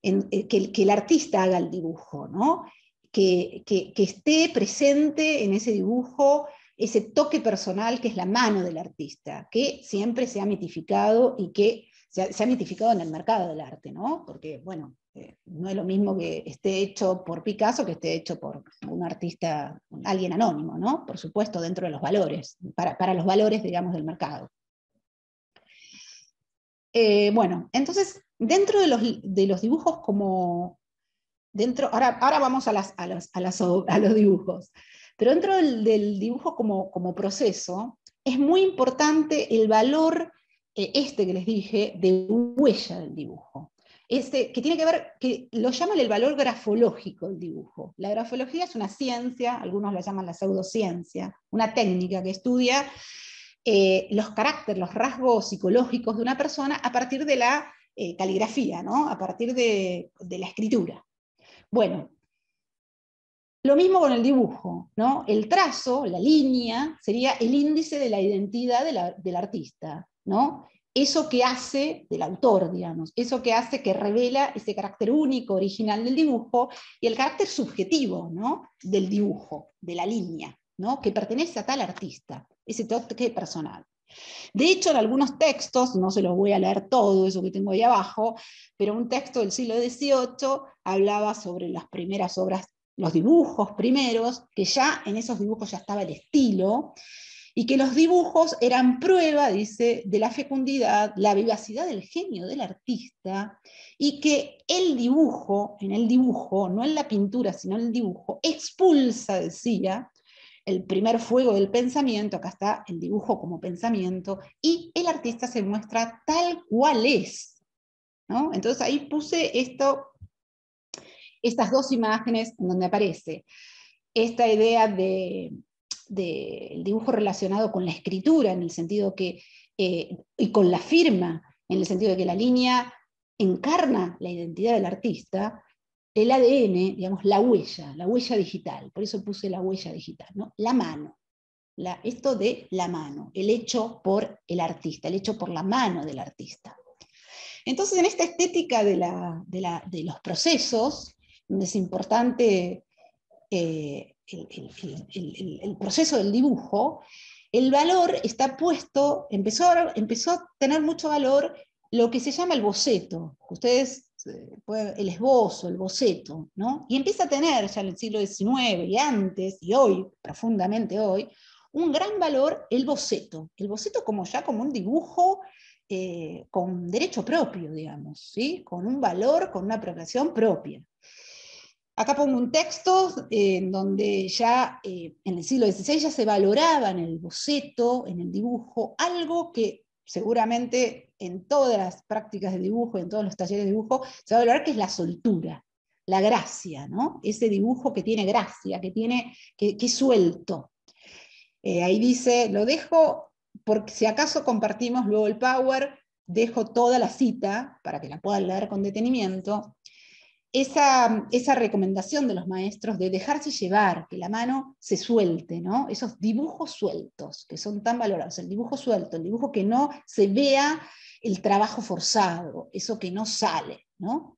el artista haga el dibujo, ¿no? Que esté presente en ese dibujo ese toque personal que es la mano del artista, que siempre se ha mitificado y que se ha mitificado en el mercado del arte, ¿no? Porque, bueno, no es lo mismo que esté hecho por Picasso que esté hecho por un artista, alguien anónimo, ¿no? Por supuesto, dentro de los valores, para los valores, digamos, del mercado. Bueno, entonces, dentro de los dibujos como... ahora vamos a los dibujos, pero dentro del dibujo como proceso, es muy importante el valor, que les dije, de huella del dibujo. Que tiene que ver, que lo llaman el valor grafológico del dibujo. La grafología es una ciencia, algunos la llaman la pseudociencia, una técnica que estudia los caracteres, los rasgos psicológicos de una persona a partir de la caligrafía, ¿no? A partir de la escritura. Bueno, lo mismo con el dibujo, ¿no? El trazo, la línea, sería el índice de la identidad del artista, ¿no? Eso que hace del autor, digamos, eso que hace, que revela ese carácter único, original del dibujo, y el carácter subjetivo, ¿no? Del dibujo, de la línea, ¿no? Que pertenece a tal artista, ese toque personal. De hecho, en algunos textos, no se los voy a leer todo, eso que tengo ahí abajo, pero un texto del siglo XVIII hablaba sobre las primeras obras, los dibujos primeros, que ya en esos dibujos ya estaba el estilo, y que los dibujos eran prueba, dice, de la fecundidad, la vivacidad del genio del artista, y que el dibujo, en el dibujo, no en la pintura, sino en el dibujo, expulsa, decía, el primer fuego del pensamiento, acá está el dibujo como pensamiento, y el artista se muestra tal cual es, ¿no? Entonces ahí puse estas dos imágenes en donde aparece esta idea del dibujo relacionado con la escritura, en el sentido que, y con la firma, en el sentido de que la línea encarna la identidad del artista, el ADN, digamos, la huella digital, por eso puse la huella digital, ¿no? La mano, esto de la mano, el hecho por el artista, el hecho por la mano del artista. Entonces, en esta estética de los procesos, donde es importante el proceso del dibujo, el valor está puesto, empezó a tener mucho valor lo que se llama el boceto. Ustedes, el esbozo, el boceto, ¿no? Y empieza a tener ya en el siglo XIX y antes, y hoy, profundamente hoy, un gran valor el boceto como un dibujo con derecho propio, digamos, ¿sí? Con un valor, con una apropiación propia. Acá pongo un texto en donde ya en el siglo XVI ya se valoraba en el boceto, en el dibujo, algo que seguramente en todas las prácticas de dibujo, en todos los talleres de dibujo, se va a valorar, que es la soltura, la gracia, ¿no? Ese dibujo que tiene gracia, que es suelto. Ahí dice, lo dejo, porque si acaso compartimos luego el Power, dejo toda la cita para que la puedan leer con detenimiento. Esa recomendación de los maestros de dejarse llevar, que la mano se suelte, ¿no? Esos dibujos sueltos, que son tan valorados, el dibujo suelto, el dibujo que no se vea el trabajo forzado, eso que no sale, ¿no?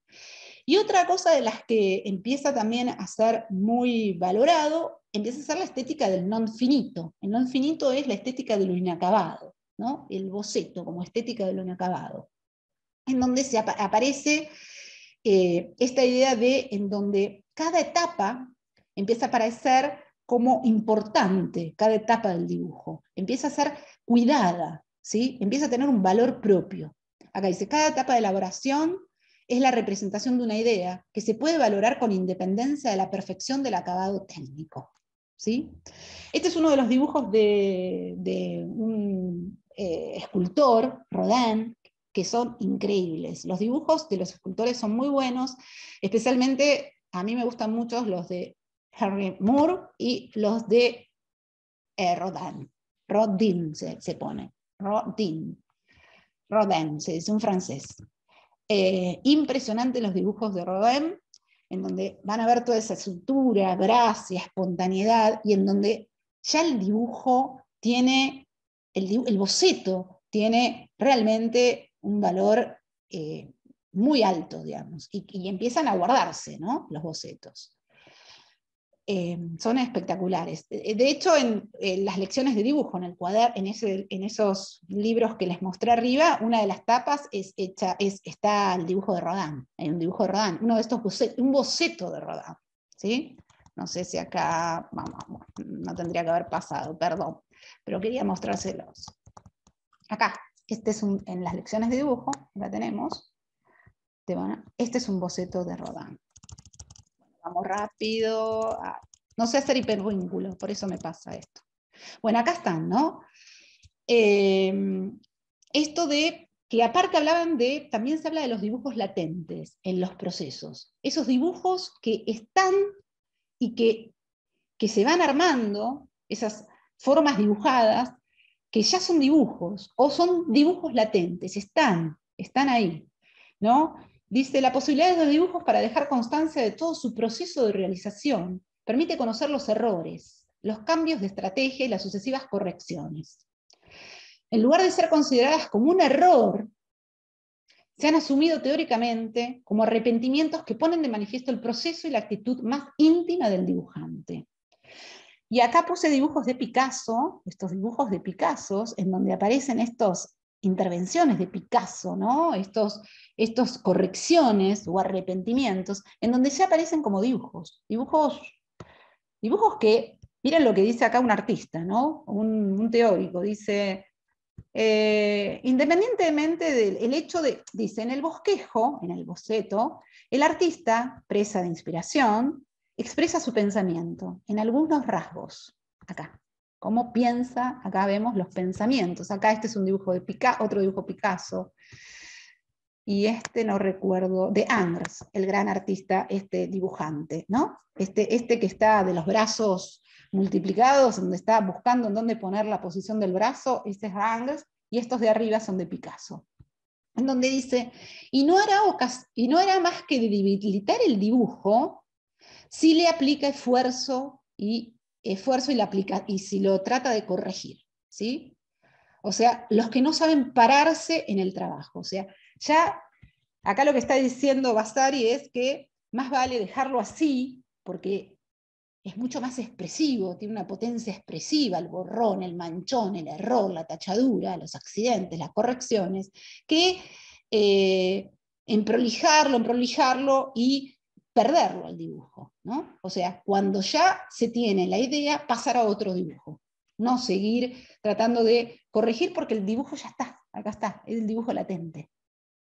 Y otra cosa de las que empieza también a ser muy valorado, empieza a ser la estética del non finito. El non finito es la estética de lo inacabado, ¿no? El boceto como estética de lo inacabado, en donde aparece esta idea en donde cada etapa empieza a aparecer como importante, cada etapa del dibujo, empieza a ser cuidada, ¿sí? Empieza a tener un valor propio. Acá dice, cada etapa de elaboración es la representación de una idea que se puede valorar con independencia de la perfección del acabado técnico, ¿sí? Este es uno de los dibujos de un escultor, Rodin, que son increíbles. Los dibujos de los escultores son muy buenos, especialmente a mí me gustan mucho los de Henry Moore y los de Rodin. Rodin se pone. Rodin, se dice un francés. Impresionante los dibujos de Rodin, en donde van a ver toda esa estructura, gracia, espontaneidad, y en donde ya el dibujo tiene, el boceto tiene realmente un valor muy alto, digamos, y empiezan a guardarse, ¿no? Los bocetos. Son espectaculares. De hecho, en las lecciones de dibujo, en esos libros que les mostré arriba, una de las tapas está el dibujo de Rodin. Hay un dibujo de Rodin, uno de estos un boceto de Rodin, ¿sí? No sé si acá, vamos, no tendría que haber pasado, perdón, pero quería mostrárselos. Acá, en las lecciones de dibujo, la tenemos. Este es un boceto de Rodin. Vamos rápido. No sé hacer hipervínculos, por eso me pasa esto. Bueno, acá están, ¿no? Esto de que aparte hablaban también se habla de los dibujos latentes en los procesos. Esos dibujos que están y que se van armando, esas formas dibujadas, que ya son dibujos, o son dibujos latentes, están ahí, ¿no? Dice, la posibilidad de los dibujos para dejar constancia de todo su proceso de realización permite conocer los errores, los cambios de estrategia y las sucesivas correcciones. En lugar de ser consideradas como un error, se han asumido teóricamente como arrepentimientos que ponen de manifiesto el proceso y la actitud más íntima del dibujante. Y acá puse dibujos de Picasso, estos dibujos de Picasso, en donde aparecen estas intervenciones de Picasso, ¿no? Estos correcciones o arrepentimientos, en donde ya aparecen como dibujos que, miren lo que dice acá un artista, ¿no? Un teórico, dice, independientemente del hecho dice, en el bosquejo, en el boceto, el artista, presa de inspiración, expresa su pensamiento en algunos rasgos. acá. Cómo piensa, acá vemos los pensamientos. Acá este es un dibujo de otro dibujo Picasso. Y este no recuerdo, de Angers, el gran artista, este dibujante, ¿no? Este que está de los brazos multiplicados, donde está buscando en dónde poner la posición del brazo, este es Angers, y estos de arriba son de Picasso. En donde dice, y no hará más que debilitar el dibujo si le aplica esfuerzo y si lo trata de corregir, ¿sí? O sea, los que no saben pararse en el trabajo. O sea, ya acá lo que está diciendo Vasari es que más vale dejarlo así, porque es mucho más expresivo, tiene una potencia expresiva, el borrón, el manchón, el error, la tachadura, los accidentes, las correcciones, que prolijarlo y perderlo al dibujo, ¿no? O sea, cuando ya se tiene la idea, pasar a otro dibujo. No seguir tratando de corregir porque el dibujo ya está, acá está, es el dibujo latente.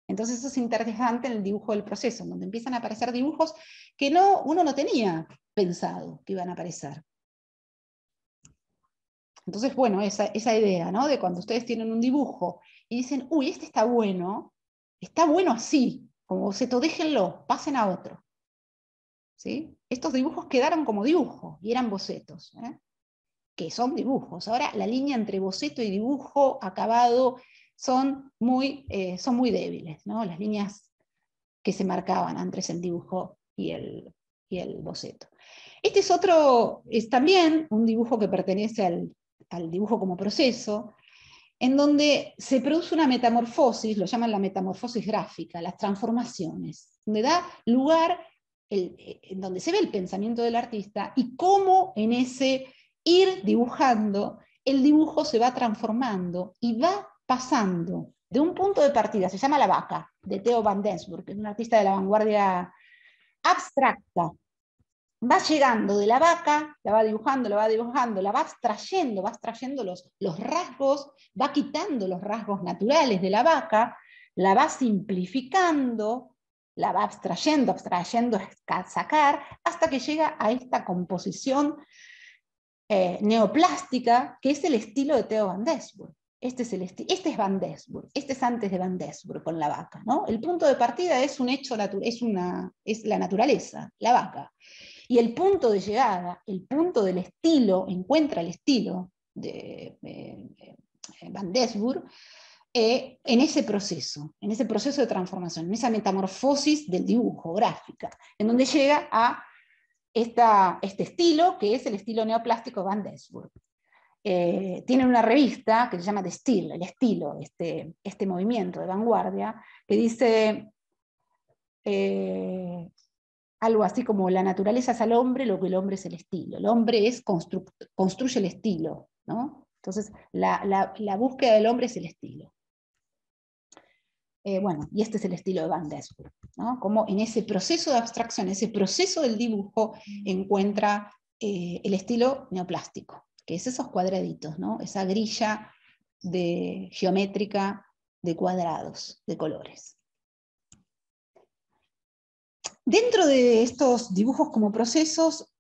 Entonces eso es interesante en el dibujo del proceso, donde empiezan a aparecer dibujos que uno no tenía pensado que iban a aparecer. Entonces, bueno, esa idea, ¿no? De cuando ustedes tienen un dibujo y dicen, uy, este está bueno así, como boceto, déjenlo, pasen a otro. ¿Sí? Estos dibujos quedaron como dibujos y eran bocetos, ¿eh? Que son dibujos. Ahora la línea entre boceto y dibujo acabado son muy débiles, ¿no? Las líneas que se marcaban antes el dibujo y el boceto. Este es también un dibujo que pertenece al dibujo como proceso, en donde se produce una metamorfosis, lo llaman la metamorfosis gráfica, las transformaciones, donde da lugar, en donde se ve el pensamiento del artista y cómo en ese ir dibujando, el dibujo se va transformando y va pasando de un punto de partida, se llama La Vaca, de Theo van Doesburg, que es un artista de la vanguardia abstracta. Va llegando de la vaca, la va dibujando, la va abstrayendo los rasgos, va quitando los rasgos naturales de la vaca, la va simplificando, la va abstrayendo, sacar, hasta que llega a esta composición neoplástica, que es el estilo de Theo van Doesburg. Este es Van Doesburg, este es antes de Van Doesburg con la vaca, ¿no? El punto de partida es un hecho es la naturaleza, la vaca. Y el punto de llegada, el punto del estilo, encuentra el estilo de Van Doesburg en ese proceso de transformación, en esa metamorfosis del dibujo, gráfica, en donde llega a este estilo, que es el estilo neoplástico de Van Doesburg. Tienen una revista que se llama The Style, el estilo, este movimiento de vanguardia, que dice algo así como la naturaleza es al hombre, lo que el hombre es el estilo. El hombre construye el estilo, ¿no? Entonces, la búsqueda del hombre es el estilo. Bueno, y este es el estilo de Van Doesburg, ¿no? Como en ese proceso de abstracción, ese proceso del dibujo, encuentra el estilo neoplástico, que es esos cuadraditos, ¿no? Esa grilla geométrica de cuadrados, de colores. Dentro de estos dibujos como procesos,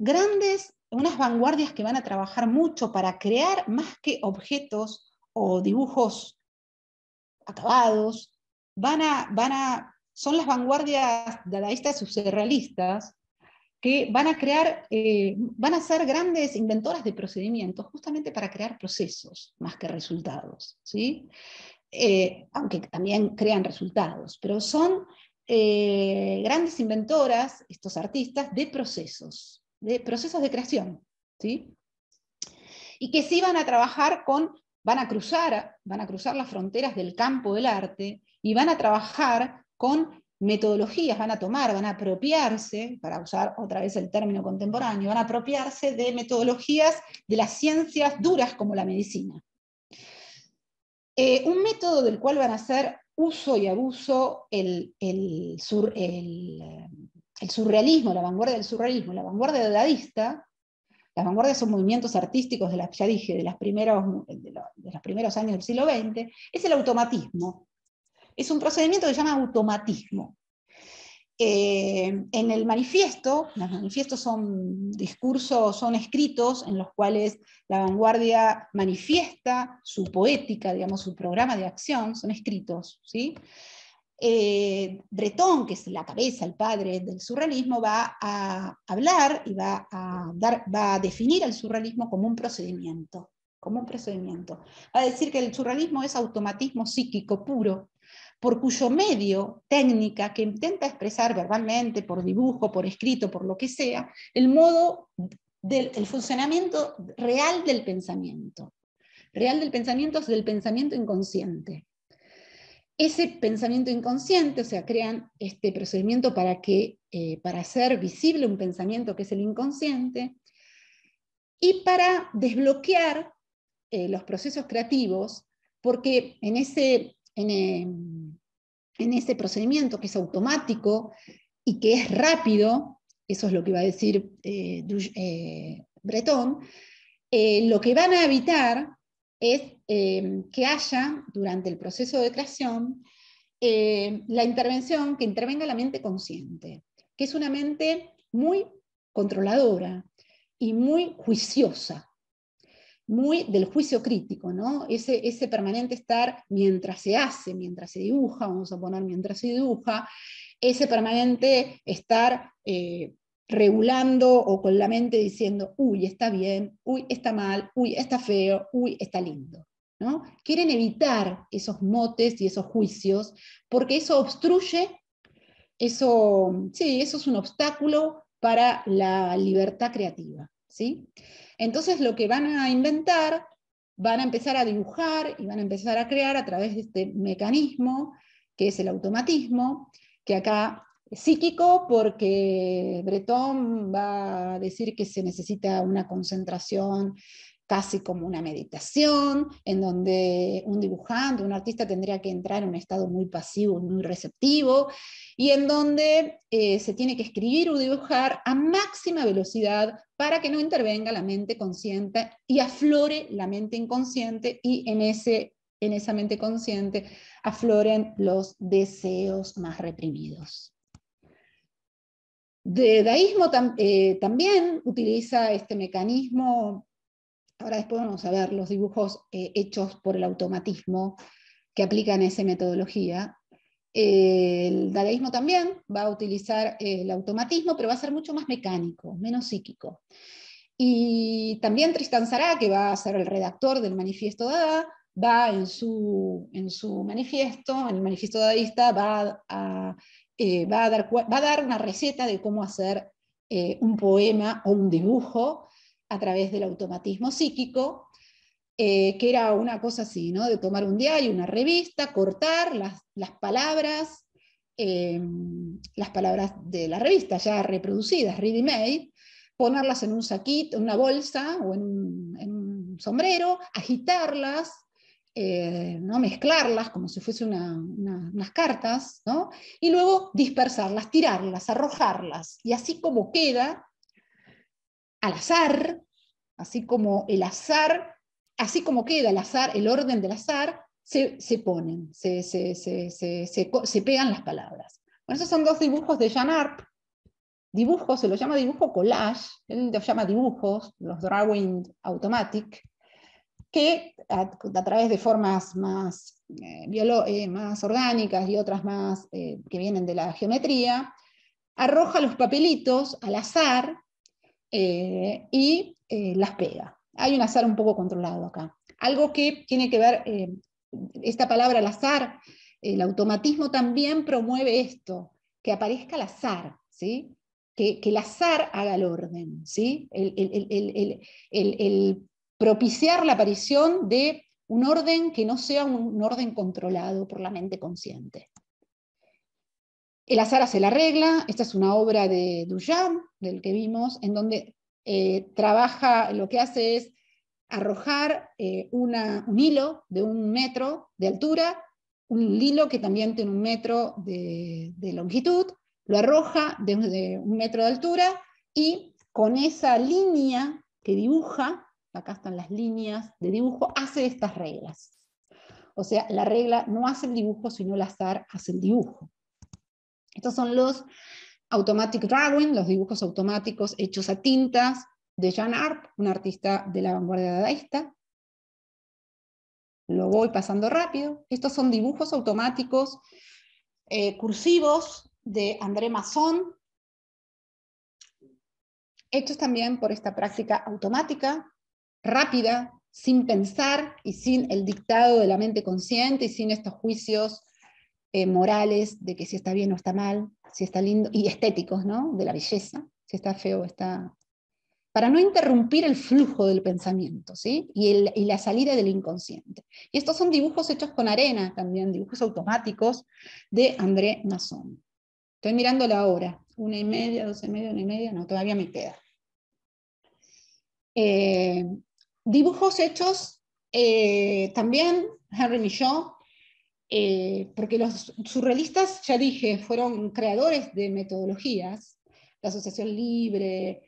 unas vanguardias que van a trabajar mucho para crear más que objetos o dibujos acabados, son las vanguardias dadaístas o surrealistas, que van a ser grandes inventoras de procedimientos justamente para crear procesos más que resultados, ¿sí? Aunque también crean resultados, pero son grandes inventoras, estos artistas, de procesos de creación, ¿sí? Y que sí van a trabajar van a cruzar las fronteras del campo del arte y van a trabajar con metodologías, van a apropiarse, para usar otra vez el término contemporáneo, van a apropiarse de metodologías de las ciencias duras como la medicina. Un método del cual van a hacer uso y abuso el surrealismo, la vanguardia del surrealismo, la vanguardia dadaísta. Las vanguardias son movimientos artísticos ya dije, de los primeros años del siglo XX, es el automatismo. Es un procedimiento que se llama automatismo. En el manifiesto, los manifiestos son discursos, son escritos en los cuales la vanguardia manifiesta su poética, digamos, su programa de acción, son escritos, ¿sí? Breton, que es la cabeza, el padre del surrealismo, va a hablar y va a definir al surrealismo como un procedimiento, como un procedimiento. Va a decir que el surrealismo es automatismo psíquico puro, por cuyo medio, técnica, que intenta expresar verbalmente, por dibujo, por escrito, por lo que sea, el modo del funcionamiento real del pensamiento. Real del pensamiento es del pensamiento inconsciente. Ese pensamiento inconsciente, o sea, crean este procedimiento para hacer visible un pensamiento que es el inconsciente, y para desbloquear los procesos creativos, porque en ese procedimiento que es automático y que es rápido, eso es lo que va a decir Breton, lo que van a evitar es que haya, durante el proceso de creación, la intervención, que intervenga la mente consciente, que es una mente muy controladora y muy juiciosa, muy del juicio crítico, ¿no? Ese permanente estar mientras se hace, mientras se dibuja, vamos a poner mientras se dibuja, ese permanente estar regulando o con la mente diciendo, uy, está bien, uy, está mal, uy, está feo, uy, está lindo, ¿no? Quieren evitar esos motes y esos juicios, porque eso obstruye, eso es un obstáculo para la libertad creativa, ¿sí? Entonces lo que van a inventar, van a empezar a dibujar y van a empezar a crear a través de este mecanismo, que es el automatismo, que acá es psíquico porque Breton va a decir que se necesita una concentración casi como una meditación, en donde un dibujante, un artista tendría que entrar en un estado muy pasivo, muy receptivo, y en donde se tiene que escribir o dibujar a máxima velocidad para que no intervenga la mente consciente y aflore la mente inconsciente, y en esa mente consciente afloren los deseos más reprimidos. Dadaísmo también utiliza este mecanismo. Ahora después vamos a ver los dibujos hechos por el automatismo que aplican esa metodología. El dadaísmo también va a utilizar el automatismo, pero va a ser mucho más mecánico, menos psíquico. Y también Tristan Tzara, que va a ser el redactor del manifiesto Dada, va en su manifiesto, en el manifiesto dadaísta, va a dar una receta de cómo hacer un poema o un dibujo a través del automatismo psíquico, que era una cosa así, ¿no? De tomar un diario, una revista, cortar las palabras de la revista ya reproducidas, ready-made, ponerlas en un saquito, en una bolsa o en un sombrero, agitarlas, ¿no? Mezclarlas como si fuese unas cartas, ¿no? Y luego dispersarlas, tirarlas, arrojarlas, y así como queda, al azar, así como el azar, así como queda el azar, el orden del azar, se ponen, se pegan las palabras. Bueno, esos son dos dibujos de Jean Arp. Dibujos, se los llama dibujo collage, él los llama dibujos, los drawing automatic, que a través de formas más orgánicas y otras más que vienen de la geometría, arroja los papelitos al azar y las pega. Hay un azar un poco controlado acá. Algo que tiene que ver, esta palabra al azar, el automatismo también promueve esto, que aparezca el azar, ¿sí? Que el azar haga el orden, ¿sí? El propiciar la aparición de un orden que no sea un orden controlado por la mente consciente. El azar hace la regla. Esta es una obra de Duchamp, del que vimos, en donde trabaja, lo que hace es arrojar un hilo de 1 metro de altura, un hilo que también tiene 1 metro de longitud, lo arroja de 1 metro de altura, y con esa línea que dibuja, acá están las líneas de dibujo, hace estas reglas. O sea, la regla no hace el dibujo, sino el azar hace el dibujo. Estos son los automatic drawing, los dibujos automáticos hechos a tintas, de Jan Arp, un artista de la vanguardia dadaísta. Lo voy pasando rápido. Estos son dibujos automáticos cursivos de André Masson, hechos también por esta práctica automática, rápida, sin pensar y sin el dictado de la mente consciente y sin estos juicios morales de que si está bien o está mal, si está lindo, y estéticos, ¿no? De la belleza, si está feo o está... Para no interrumpir el flujo del pensamiento, ¿sí? Y la salida del inconsciente. Y estos son dibujos hechos con arena también, dibujos automáticos de André Masson. Estoy mirando la hora, 1:30, 12:30, 1:30, no, todavía me queda. Dibujos hechos también, Henry Michaud, porque los surrealistas, ya dije, fueron creadores de metodologías, la asociación libre,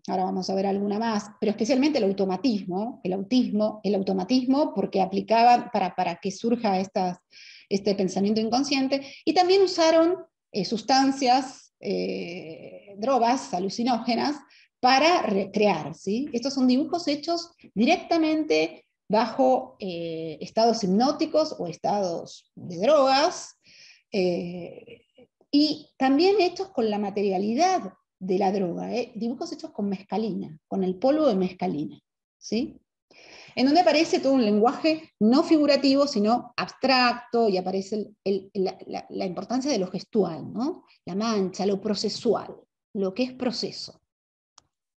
ahora vamos a ver alguna más, pero especialmente el automatismo, el automatismo, porque aplicaban para que surja este pensamiento inconsciente, y también usaron sustancias, drogas alucinógenas, para recrear, ¿sí? Estos son dibujos hechos directamente bajo estados hipnóticos o estados de drogas, y también hechos con la materialidad de la droga, dibujos hechos con mescalina, con el polvo de mescalina, ¿sí? En donde aparece todo un lenguaje no figurativo, sino abstracto, y aparece la importancia de lo gestual, ¿no? La mancha, lo procesual, lo que es proceso,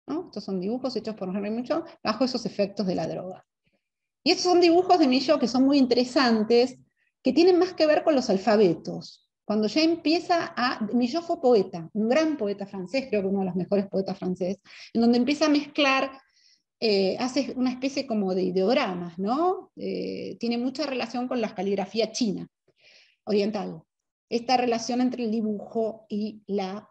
¿no? Estos son dibujos hechos por Henry Michaud bajo esos efectos de la droga. Y estos son dibujos de Michaud que son muy interesantes, que tienen más que ver con los alfabetos. Cuando ya empieza a... Michaud fue poeta, un gran poeta francés, creo que uno de los mejores poetas franceses, en donde empieza a mezclar, hace una especie como de ideogramas, ¿no? Tiene mucha relación con la caligrafía china, oriental. Esta relación entre el dibujo y la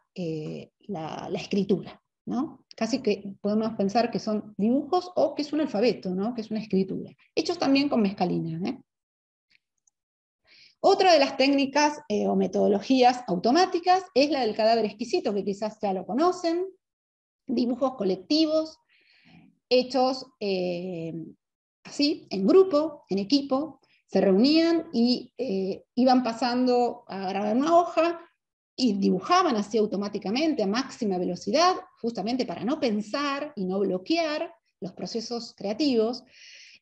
escritura, ¿no? Casi que podemos pensar que son dibujos o que es un alfabeto, ¿no? Que es una escritura. Hechos también con mescalina, ¿eh? Otra de las técnicas o metodologías automáticas es la del cadáver exquisito, que quizás ya lo conocen, dibujos colectivos, hechos así, en grupo, en equipo, se reunían y iban pasando a grabar una hoja y dibujaban así automáticamente a máxima velocidad, justamente para no pensar y no bloquear los procesos creativos,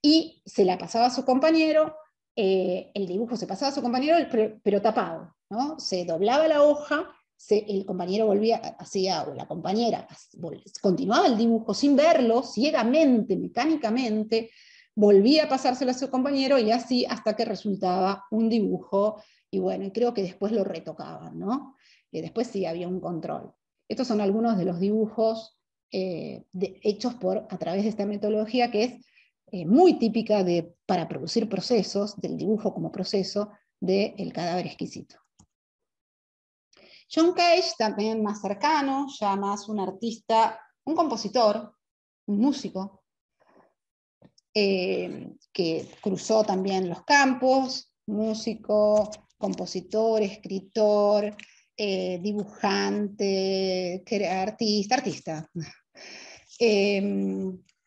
y se la pasaba a su compañero, el dibujo se pasaba a su compañero, pero tapado, ¿no? Se doblaba la hoja, el compañero volvía, hacía, o la compañera, continuaba el dibujo sin verlo, ciegamente, mecánicamente, volvía a pasárselo a su compañero, y así hasta que resultaba un dibujo, y bueno, creo que después lo retocaban, ¿no? Después sí había un control. Estos son algunos de los dibujos hechos a través de esta metodología, que es muy típica para producir procesos, del dibujo como proceso, del cadáver exquisito. John Cage, también más cercano, ya más un artista, un compositor, un músico, que cruzó también los campos, músico, compositor, escritor, dibujante, artista.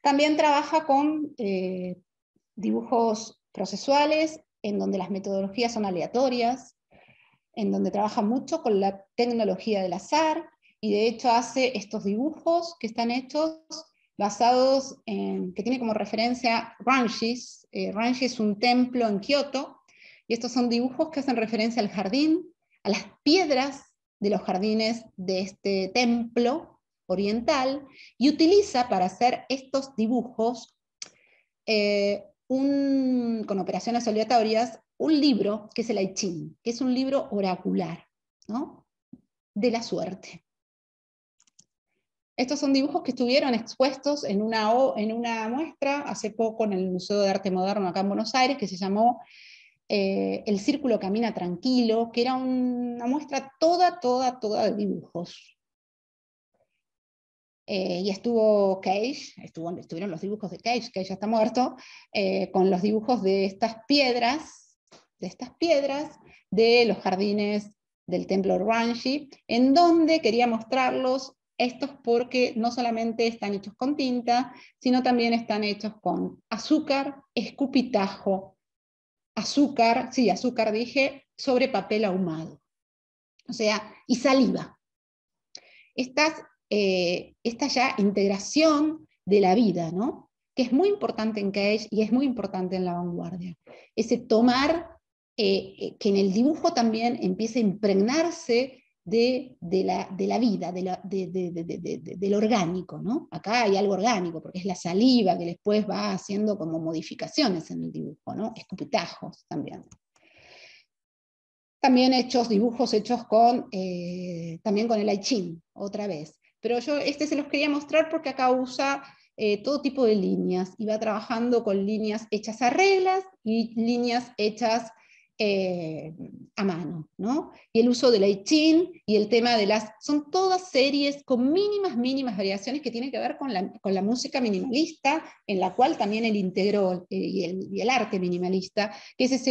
También trabaja con dibujos procesuales, en donde las metodologías son aleatorias, en donde trabaja mucho con la tecnología del azar, y de hecho hace estos dibujos que están hechos basados en, que tiene como referencia Ranjis. Ranji es un templo en Kioto, y estos son dibujos que hacen referencia al jardín, a las piedras de los jardines de este templo oriental, y utiliza para hacer estos dibujos con operaciones aleatorias, un libro que es el I Ching, que es un libro oracular, ¿no? De la suerte. Estos son dibujos que estuvieron expuestos en una muestra hace poco en el Museo de Arte Moderno acá en Buenos Aires, que se llamó El Círculo Camina Tranquilo, que era una muestra toda de dibujos. Y estuvo Cage, estuvieron los dibujos de Cage ya está muerto, con los dibujos de estas piedras de los jardines del templo Ranji, en donde quería mostrarlos estos porque no solamente están hechos con tinta, sino también están hechos con azúcar, escupitajo, azúcar, sí, azúcar dije, sobre papel ahumado. O sea, y saliva. Esta ya integración de la vida, ¿no? Que es muy importante en Cage y es muy importante en la vanguardia. Ese tomar, que en el dibujo también empieza a impregnarse de la vida, del orgánico, ¿no? Acá hay algo orgánico, porque es la saliva que después va haciendo como modificaciones en el dibujo, ¿no? Escupitajos también. También dibujos hechos también con el I Ching, otra vez. Pero yo se los quería mostrar porque acá usa todo tipo de líneas, y va trabajando con líneas hechas a reglas y líneas hechas a mano, ¿no? Y el uso del I Ching y el tema son todas series con mínimas variaciones que tienen que ver con la música minimalista, en la cual también él integró y el arte minimalista, que es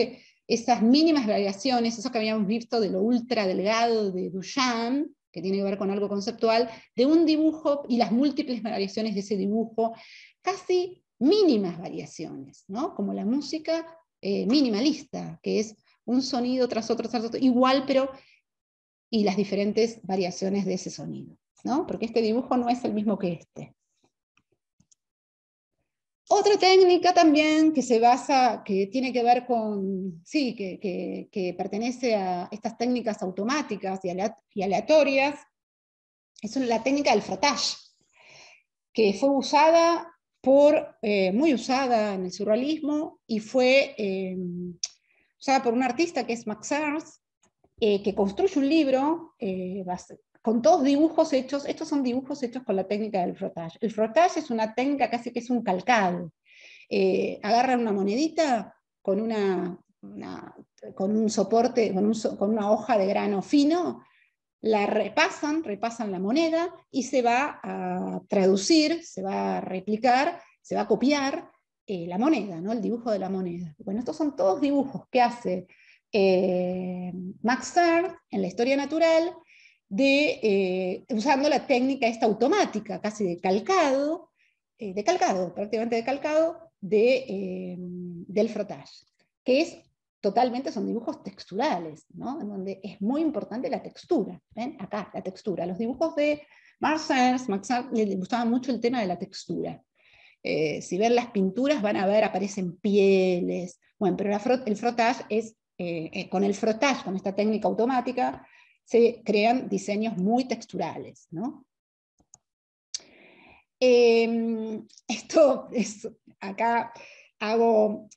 esas mínimas variaciones, eso que habíamos visto de lo ultra delgado de Duchamp, que tiene que ver con algo conceptual, de un dibujo y las múltiples variaciones de ese dibujo, casi mínimas variaciones, ¿no? Como la música minimalista, que es un sonido tras otro, igual, pero y las diferentes variaciones de ese sonido, ¿no? Porque este dibujo no es el mismo que este. Otra técnica también que tiene que ver con, sí, que pertenece a estas técnicas automáticas y aleatorias, es la técnica del frottage, que fue muy usada en el surrealismo, y fue usada por un artista que es Max Ernst, que construye un libro con todos dibujos hechos. Estos son dibujos hechos con la técnica del frottage. El frottage es una técnica casi que es un calcado. Agarran una monedita con con un soporte, con una hoja de grano fino, la repasan la moneda y se va a traducir, se va a replicar, se va a copiar la moneda, ¿no? El dibujo de la moneda. Bueno, estos son todos dibujos que hace Max Ernst en la historia natural, usando la técnica esta automática, casi prácticamente de calcado, del frottage, que son dibujos texturales, ¿no? En donde es muy importante la textura. ¿Ven? Acá, la textura. Los dibujos de Max Ernst le gustaba mucho el tema de la textura. Si ven las pinturas van a ver, aparecen pieles. Bueno, pero el frottage con el frottage, con esta técnica automática, se crean diseños muy texturales, ¿no? Acá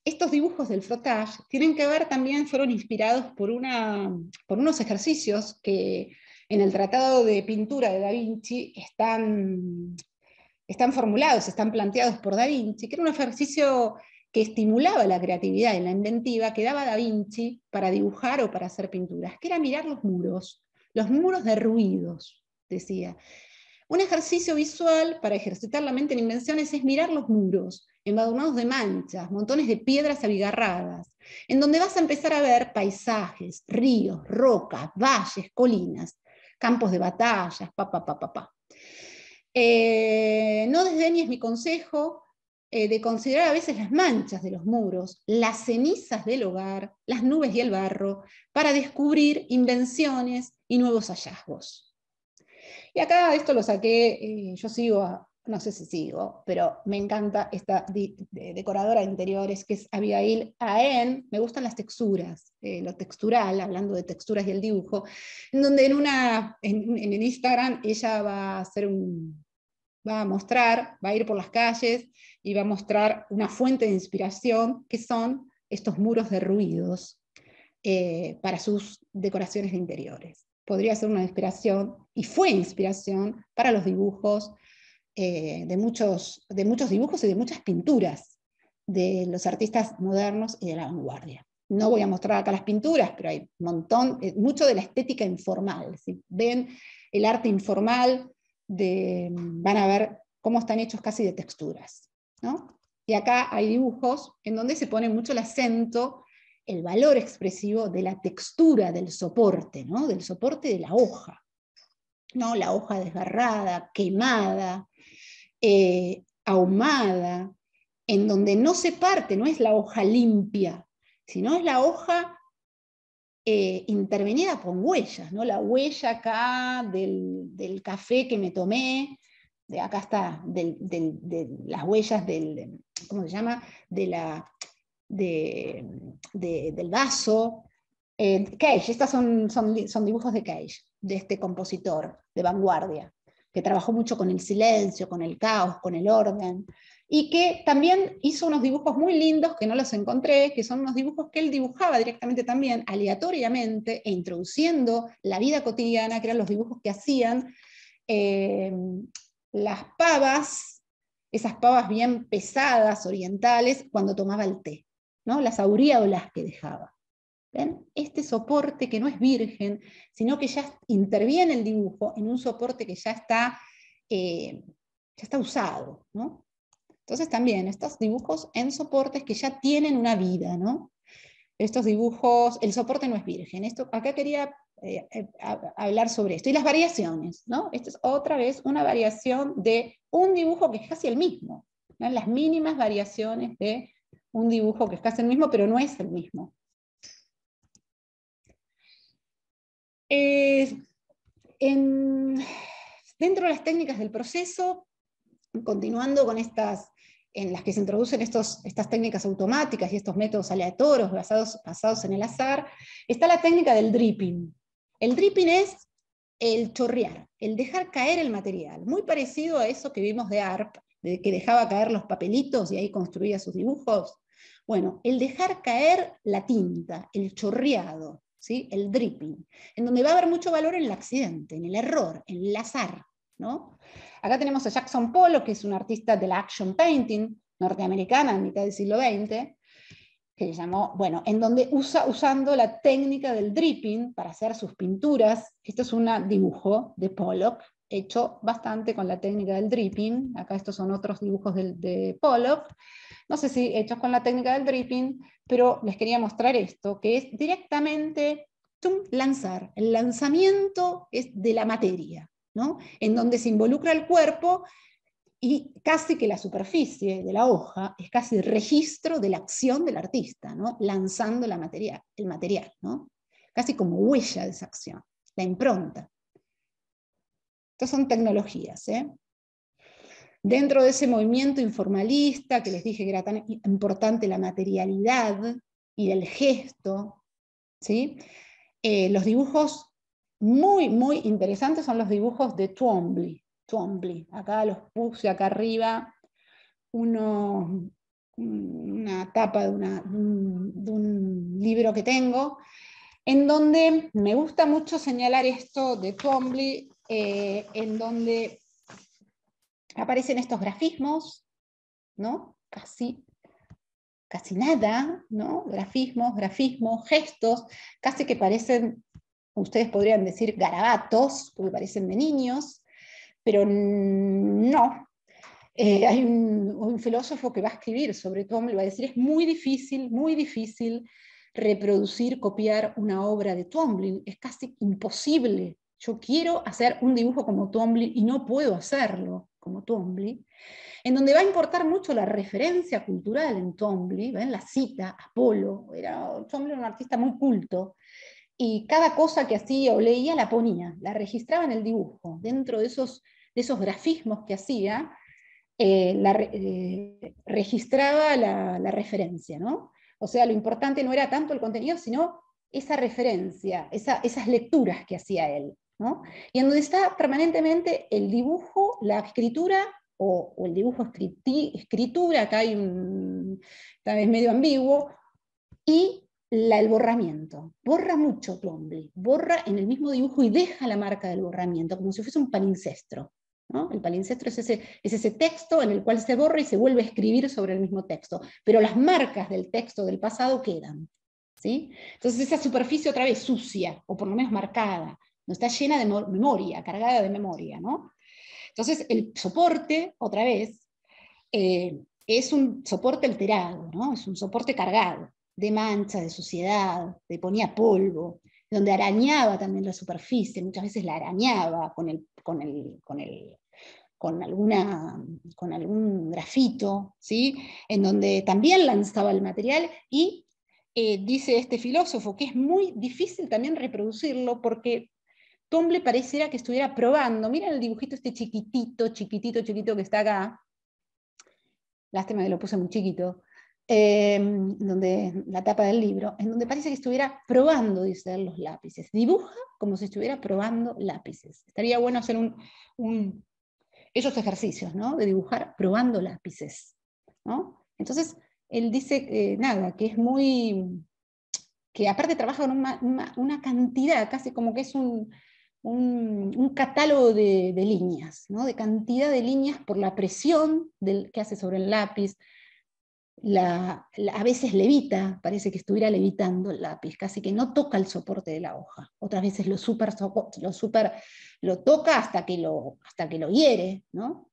estos dibujos del frottage tienen que ver también, fueron inspirados por unos ejercicios que en el Tratado de Pintura de Da Vinci están formulados, están planteados por Da Vinci, que era un ejercicio que estimulaba la creatividad y la inventiva que daba Da Vinci para dibujar o para hacer pinturas, que era mirar los muros derruidos, decía. Un ejercicio visual para ejercitar la mente en invenciones es mirar los muros, embadurnados de manchas, montones de piedras abigarradas, en donde vas a empezar a ver paisajes, ríos, rocas, valles, colinas, campos de batallas, no desdeñes mi consejo de considerar a veces las manchas de los muros, las cenizas del hogar, las nubes y el barro, para descubrir invenciones y nuevos hallazgos. Y acá esto lo saqué, yo no sé si sigo, pero me encanta esta decoradora de interiores, que es Abigail Aen. Me gustan las texturas, lo textural, hablando de texturas y el dibujo, en donde en el Instagram ella va a ir por las calles y va a mostrar una fuente de inspiración, que son estos muros derruidos para sus decoraciones de interiores. Podría ser una inspiración, y fue inspiración, para los dibujos de muchos dibujos y de muchas pinturas de los artistas modernos y de la vanguardia. No voy a mostrar acá las pinturas, pero hay un montón, mucho de la estética informal. Si ven el arte informal, van a ver cómo están hechos casi de texturas, ¿no? Y acá hay dibujos en donde se pone mucho el acento el valor expresivo de la textura del soporte, ¿no? Del soporte de la hoja, ¿no? La hoja desgarrada, quemada, ahumada, en donde no se parte, no es la hoja limpia, sino es la hoja intervenida con huellas, ¿no? La huella acá del café que me tomé, de acá está, de las huellas del, ¿cómo se llama? Del vaso. Cage, estos son dibujos de Cage, de este compositor de vanguardia, que trabajó mucho con el silencio, con el caos, con el orden, y que también hizo unos dibujos muy lindos que no los encontré, que son unos dibujos que él dibujaba directamente también, aleatoriamente, e introduciendo la vida cotidiana, que eran los dibujos que hacían las pavas, esas pavas bien pesadas, orientales, cuando tomaba el té, ¿no? Las aureolas que dejaba. ¿Ven? Este soporte que no es virgen, sino que ya interviene el dibujo en un soporte que ya está usado, ¿no? Entonces también estos dibujos en soportes que ya tienen una vida, ¿no? Estos dibujos, el soporte no es virgen. Acá quería hablar sobre esto. Y las variaciones, ¿no? Esta es otra vez una variación de un dibujo que es casi el mismo, ¿no? Las mínimas variaciones de un dibujo que es casi el mismo, pero no es el mismo. Dentro de las técnicas del proceso, continuando con estas, en las que se introducen estas técnicas automáticas y estos métodos aleatorios basados en el azar, está la técnica del dripping. El dripping es el chorrear, el dejar caer el material, muy parecido a eso que vimos de Arp, de que dejaba caer los papelitos y ahí construía sus dibujos. Bueno, el dejar caer la tinta, el chorreado, ¿sí? El dripping, en donde va a haber mucho valor en el accidente, en el error, en el azar, ¿no? Acá tenemos a Jackson Pollock, que es un artista de la action painting norteamericana en mitad del siglo XX, que se llamó, bueno, en donde usando la técnica del dripping para hacer sus pinturas. Esto es un dibujo de Pollock, hecho bastante con la técnica del dripping. Acá estos son otros dibujos de Pollock, no sé si hechos con la técnica del dripping, pero les quería mostrar esto, que es directamente lanzar. El lanzamiento es de la materia, ¿no? En donde se involucra el cuerpo y casi que la superficie de la hoja es casi registro de la acción del artista, ¿no? Lanzando el material, ¿no? Casi como huella de esa acción, la impronta. Estas son tecnologías, ¿eh? Dentro de ese movimiento informalista, que les dije que era tan importante la materialidad y el gesto, ¿sí? Los dibujos muy, muy interesantes son los dibujos de Twombly. Acá los puse acá arriba, una tapa de un libro que tengo, en donde me gusta mucho señalar esto de Twombly, en donde aparecen estos grafismos, ¿no? Casi nada, ¿no? Grafismos, gestos, casi que parecen, ustedes podrían decir garabatos, porque parecen de niños, pero no. Hay un filósofo que va a escribir sobre Twombly, va a decir, es muy difícil reproducir, copiar una obra de Twombly, es casi imposible. Yo quiero hacer un dibujo como Twombly y no puedo hacerlo como Twombly, en donde va a importar mucho la referencia cultural en Twombly, ¿ven? La cita, Apolo, Twombly era un artista muy culto, y cada cosa que hacía o leía la ponía, la registraba en el dibujo, dentro de esos grafismos que hacía, registraba la referencia, ¿no? O sea, lo importante no era tanto el contenido, sino esa referencia, esas lecturas que hacía él, ¿no? Y en donde está permanentemente el dibujo, la escritura, o el dibujo escritura, acá hay tal vez medio ambiguo, y el borramiento. Borra mucho Twombly, borra en el mismo dibujo y deja la marca del borramiento, como si fuese un palincestro, ¿no? El palincestro es ese texto en el cual se borra y se vuelve a escribir sobre el mismo texto, pero las marcas del texto del pasado quedan, ¿sí? Entonces esa superficie otra vez sucia, o por lo menos marcada, no está llena de memoria, cargada de memoria, ¿no? Entonces el soporte, otra vez, es un soporte alterado, ¿no? Es un soporte cargado de mancha, de suciedad, le ponía polvo, donde arañaba también la superficie, muchas veces la arañaba con algún grafito, ¿sí? En donde también lanzaba el material y dice este filósofo que es muy difícil también reproducirlo porque Tomble pareciera que estuviera probando. Miren el dibujito este chiquitito, chiquitito, chiquito que está acá. Lástima que lo puse muy chiquito. Donde la tapa del libro, en donde parece que estuviera probando, dice él, los lápices. Dibuja como si estuviera probando lápices. Estaría bueno hacer esos ejercicios, ¿no? De dibujar probando lápices, ¿no? Entonces, él dice, nada, que es muy, que aparte trabaja con una cantidad, casi como que es un catálogo de líneas, ¿no? De cantidad de líneas por la presión que hace sobre el lápiz. A veces levita, parece que estuviera levitando el lápiz, casi que no toca el soporte de la hoja. Otras veces lo toca hasta que lo hiere, ¿no?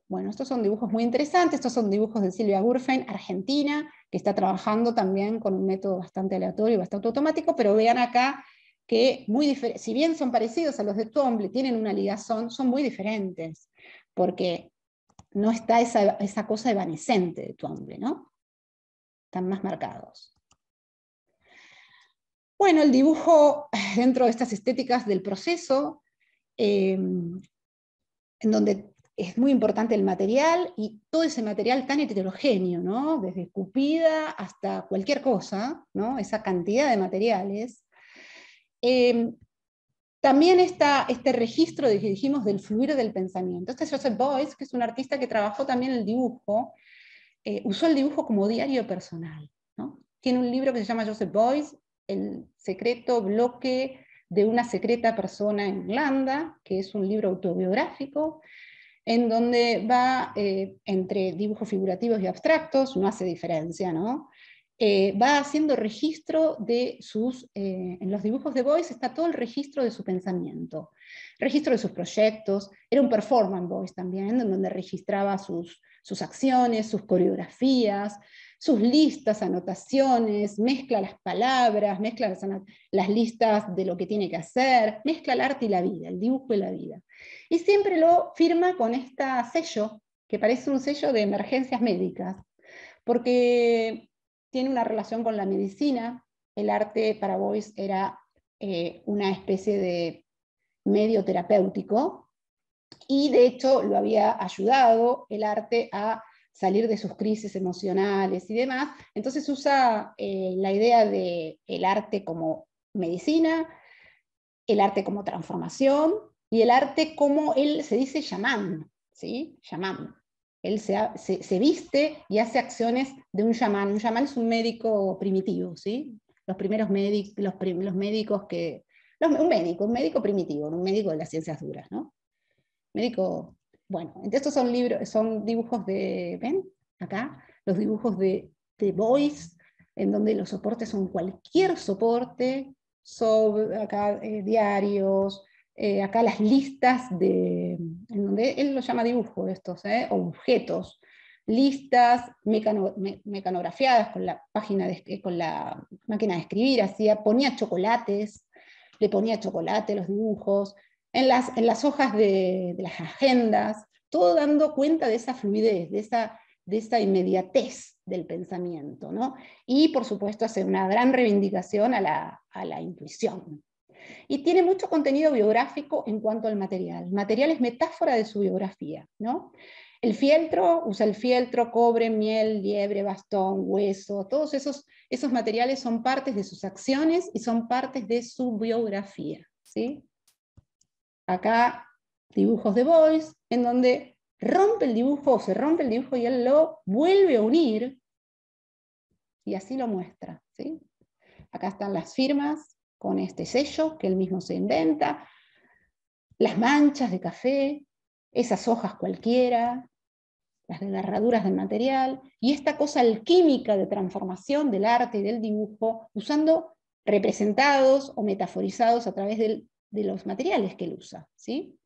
Bueno, estos son dibujos muy interesantes, estos son dibujos de Silvia Gurfein, argentina, que está trabajando también con un método bastante aleatorio y bastante automático, pero vean acá que si bien son parecidos a los de Tomble, tienen una ligazón, son muy diferentes, porque no está esa cosa evanescente de Tomble, ¿no? Están más marcados. Bueno, el dibujo dentro de estas estéticas del proceso, en donde es muy importante el material y todo ese material tan heterogéneo, ¿no? Desde esculpida hasta cualquier cosa, ¿no? Esa cantidad de materiales. También está este registro que dijimos del fluir del pensamiento. Este es Joseph Beuys, que es un artista que trabajó también el dibujo, usó el dibujo como diario personal, ¿no? Tiene un libro que se llama Joseph Beuys, El secreto bloque de una secreta persona en Irlanda, que es un libro autobiográfico, en donde va entre dibujos figurativos y abstractos, no hace diferencia, ¿no? Va haciendo registro de en los dibujos de Beuys está todo el registro de su pensamiento, registro de sus proyectos, era un performance Beuys también, en donde registraba sus acciones, sus coreografías, sus listas, anotaciones, mezcla las palabras, mezcla las listas de lo que tiene que hacer, mezcla el arte y la vida, el dibujo y la vida. Y siempre lo firma con este sello, que parece un sello de emergencias médicas, porque tiene una relación con la medicina. El arte para Beuys era una especie de medio terapéutico, y de hecho lo había ayudado el arte a salir de sus crisis emocionales y demás. Entonces usa la idea del arte como medicina, el arte como transformación, y el arte como él se dice chamán, ¿sí? Chamán. Él se viste y hace acciones de un chamán. Un chamán es un médico primitivo, ¿sí? Los primeros médicos, los médicos un médico primitivo, un médico de las ciencias duras, ¿no? Médico, bueno, estos son dibujos ¿ven? Acá, los dibujos de Beuys, en donde los soportes son cualquier soporte, acá diarios, acá las listas en donde él lo llama dibujo estos, objetos, listas mecanografiadas con la con la máquina de escribir, ponía chocolates, le ponía chocolate a los dibujos, en las hojas de las agendas, todo dando cuenta de esa fluidez, de esa inmediatez del pensamiento, ¿no? Y por supuesto hace una gran reivindicación a la intuición. Y tiene mucho contenido biográfico en cuanto al material. El material es metáfora de su biografía, ¿no? Usa el fieltro, cobre, miel, liebre, bastón, hueso, todos esos materiales son partes de sus acciones y son partes de su biografía, ¿sí? Acá dibujos de Beuys, en donde se rompe el dibujo y él lo vuelve a unir y así lo muestra, ¿sí? Acá están las firmas con este sello que él mismo se inventa, las manchas de café, esas hojas cualquiera, las desgarraduras del material, y esta cosa alquímica de transformación del arte y del dibujo, usando representados o metaforizados a través de los materiales que él usa, ¿sí?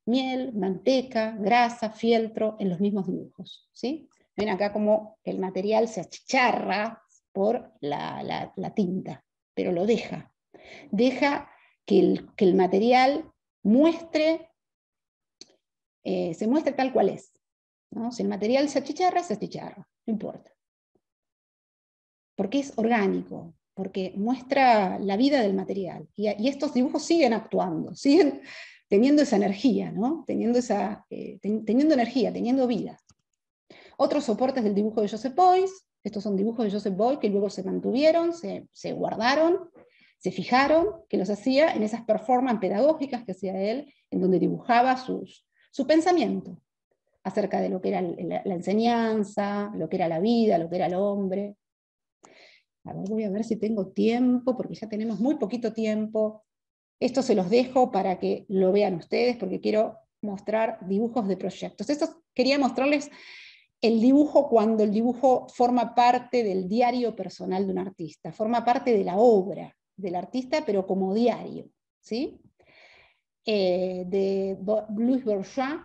Miel, manteca, grasa, fieltro, en los mismos dibujos, ¿sí? Ven acá como el material se achicharra, por la tinta, pero lo deja. Deja que el material se muestre tal cual es, ¿no? Si el material se achicharra, no importa. Porque es orgánico, porque muestra la vida del material. Y estos dibujos siguen actuando, siguen teniendo esa energía, ¿no? Teniendo energía, teniendo vida. Otros soportes del dibujo de Joseph Beuys, estos son dibujos de Joseph Beuys que luego se mantuvieron, se guardaron, se fijaron, que los hacía en esas performances pedagógicas que hacía él, en donde dibujaba su pensamiento acerca de lo que era la enseñanza, lo que era la vida, lo que era el hombre. A ver, voy a ver si tengo tiempo, porque ya tenemos muy poquito tiempo. Esto se los dejo para que lo vean ustedes, porque quiero mostrar dibujos de proyectos. Quería mostrarles el dibujo cuando el dibujo forma parte del diario personal de un artista, forma parte de la obra del artista, pero como diario, ¿sí? De Louis Bourgeois,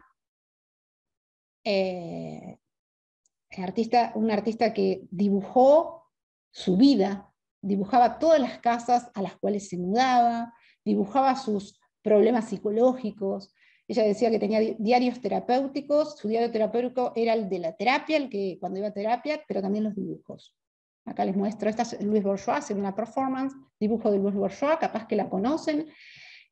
un artista que dibujó su vida, dibujaba todas las casas a las cuales se mudaba, dibujaba sus problemas psicológicos. Ella decía que tenía diarios terapéuticos, su diario terapéutico era el de la terapia, el que cuando iba a terapia, pero también los dibujos. Acá les muestro, esta es Louis Bourgeois, en una performance, dibujo de Louis Bourgeois, capaz que la conocen.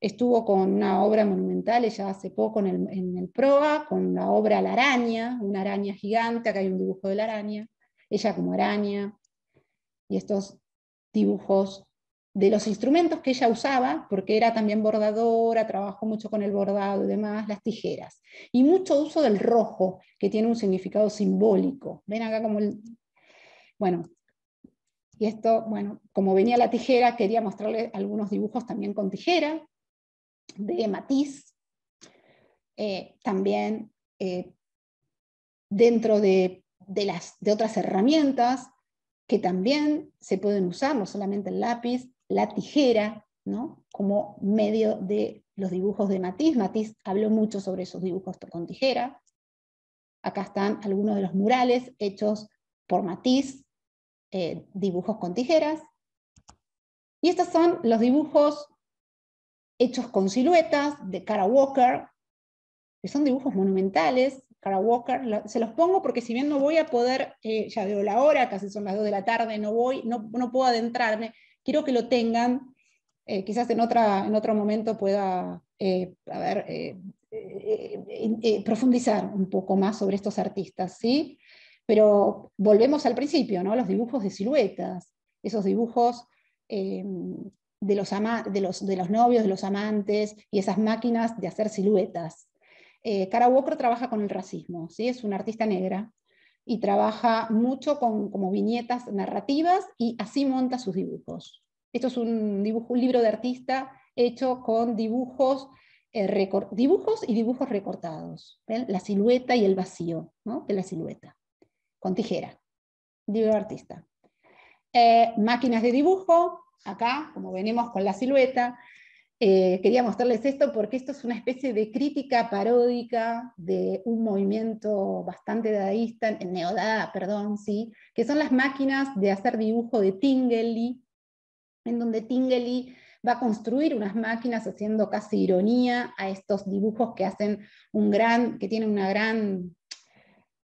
Estuvo con una obra monumental, ella hace poco en el PROA, con la obra La Araña, una araña gigante, acá hay un dibujo de la araña, ella como araña, y estos dibujos de los instrumentos que ella usaba, porque era también bordadora, trabajó mucho con el bordado y demás, las tijeras. Y mucho uso del rojo, que tiene un significado simbólico. Ven acá como bueno, y esto, bueno, como venía la tijera, quería mostrarles algunos dibujos también con tijera, de Matisse, también dentro de otras herramientas que también se pueden usar, no solamente el lápiz, la tijera, ¿no? Como medio de los dibujos de Matisse. Matisse habló mucho sobre esos dibujos con tijera. Acá están algunos de los murales hechos por Matisse, dibujos con tijeras. Y estos son los dibujos hechos con siluetas de Kara Walker, que son dibujos monumentales. Kara Walker, se los pongo porque si bien no voy a poder, ya veo la hora, casi son las 2 de la tarde, no puedo adentrarme, quiero que lo tengan, quizás en otro momento pueda profundizar un poco más sobre estos artistas, ¿sí? Pero volvemos al principio, ¿no? Los dibujos de siluetas, esos dibujos de los novios, de los amantes, y esas máquinas de hacer siluetas. Kara Walker trabaja con el racismo, ¿sí? Es una artista negra y trabaja mucho como viñetas narrativas y así monta sus dibujos. Esto es un libro de artista hecho con dibujos y dibujos recortados. ¿Ven? La silueta y el vacío, ¿no? De la silueta, con tijera. Libro de artista. Máquinas de dibujo, acá, como venimos con la silueta. Quería mostrarles esto porque esto es una especie de crítica paródica de un movimiento bastante dadaísta, neodada, perdón, sí, que son las máquinas de hacer dibujo de Tinguely, en donde Tinguely va a construir unas máquinas haciendo casi ironía a estos dibujos que hacen que tienen una gran,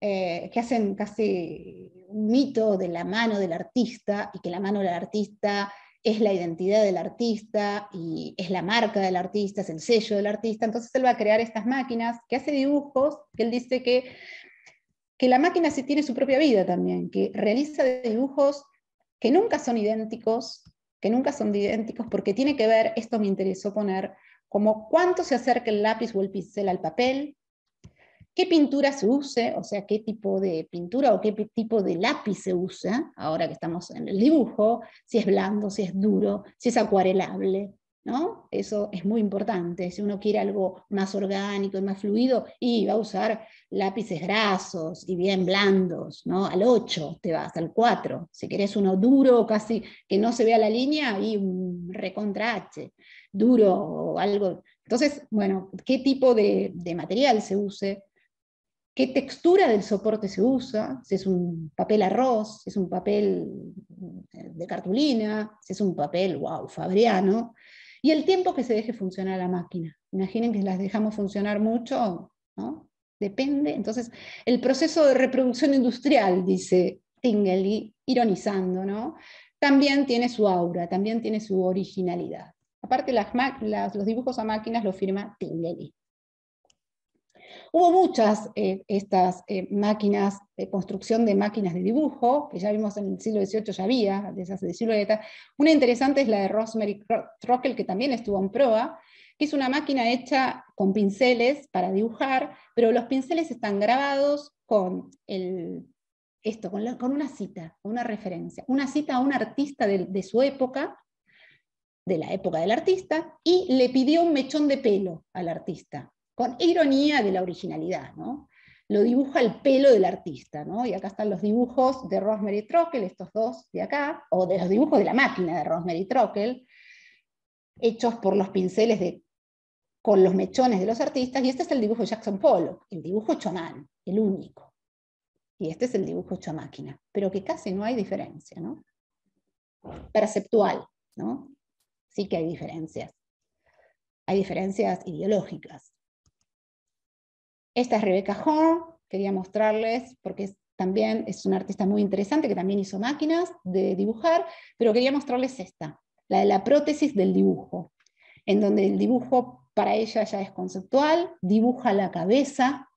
que hacen casi un mito de la mano del artista, y que la mano del artista es la identidad del artista, y es la marca del artista, es el sello del artista. Entonces él va a crear estas máquinas, que hace dibujos, que él dice que la máquina sí tiene su propia vida también, que realiza dibujos que nunca son idénticos, porque tiene que ver, esto me interesó poner, como cuánto se acerca el lápiz o el pincel al papel, qué pintura se use, o sea, qué tipo de pintura o qué tipo de lápiz se usa, ahora que estamos en el dibujo, si es blando, si es duro, si es acuarelable, ¿no? Eso es muy importante. Si uno quiere algo más orgánico y más fluido, y va a usar lápices grasos y bien blandos, ¿no? Al 8 te vas, al 4. Si querés uno duro, casi que no se vea la línea, y un recontra H, duro o algo. Entonces, bueno, qué tipo de material se use. qué textura del soporte se usa, si es un papel arroz, si es un papel de cartulina, si es un papel, wow, fabriano, y el tiempo que se deje funcionar la máquina. Imaginen que las dejamos funcionar mucho, ¿no? Depende. Entonces, el proceso de reproducción industrial, dice Tingley, ironizando, ¿no? También tiene su aura, también tiene su originalidad. Aparte, los dibujos a máquinas los firma Tingley. Hubo muchas estas máquinas de construcción de máquinas de dibujo, que ya vimos en el siglo XVIII, ya había, de esas de silueta. Una interesante es la de Rosemary Trockel, que también estuvo en proa, que es una máquina hecha con pinceles para dibujar, pero los pinceles están grabados con con una cita, con una referencia, una cita a un artista de su época, de la época del artista, y le pidió un mechón de pelo al artista, con ironía de la originalidad, ¿no? Lo dibuja el pelo del artista, ¿no? Y acá están los dibujos de Rosemary Trockel, estos dos de acá, o de los dibujos de la máquina de Rosemary Trockel, hechos por los pinceles con los mechones de los artistas, y este es el dibujo de Jackson Pollock, el dibujo hecho a mano, el único. Y este es el dibujo hecho a máquina, pero que casi no hay diferencia, ¿no? Perceptual, ¿no? Sí que hay diferencias. Hay diferencias ideológicas. Esta es Rebecca Horn, quería mostrarles, porque también es una artista muy interesante, que también hizo máquinas de dibujar, pero quería mostrarles esta, la de la prótesis del dibujo, en donde el dibujo para ella ya es conceptual, dibuja la cabeza,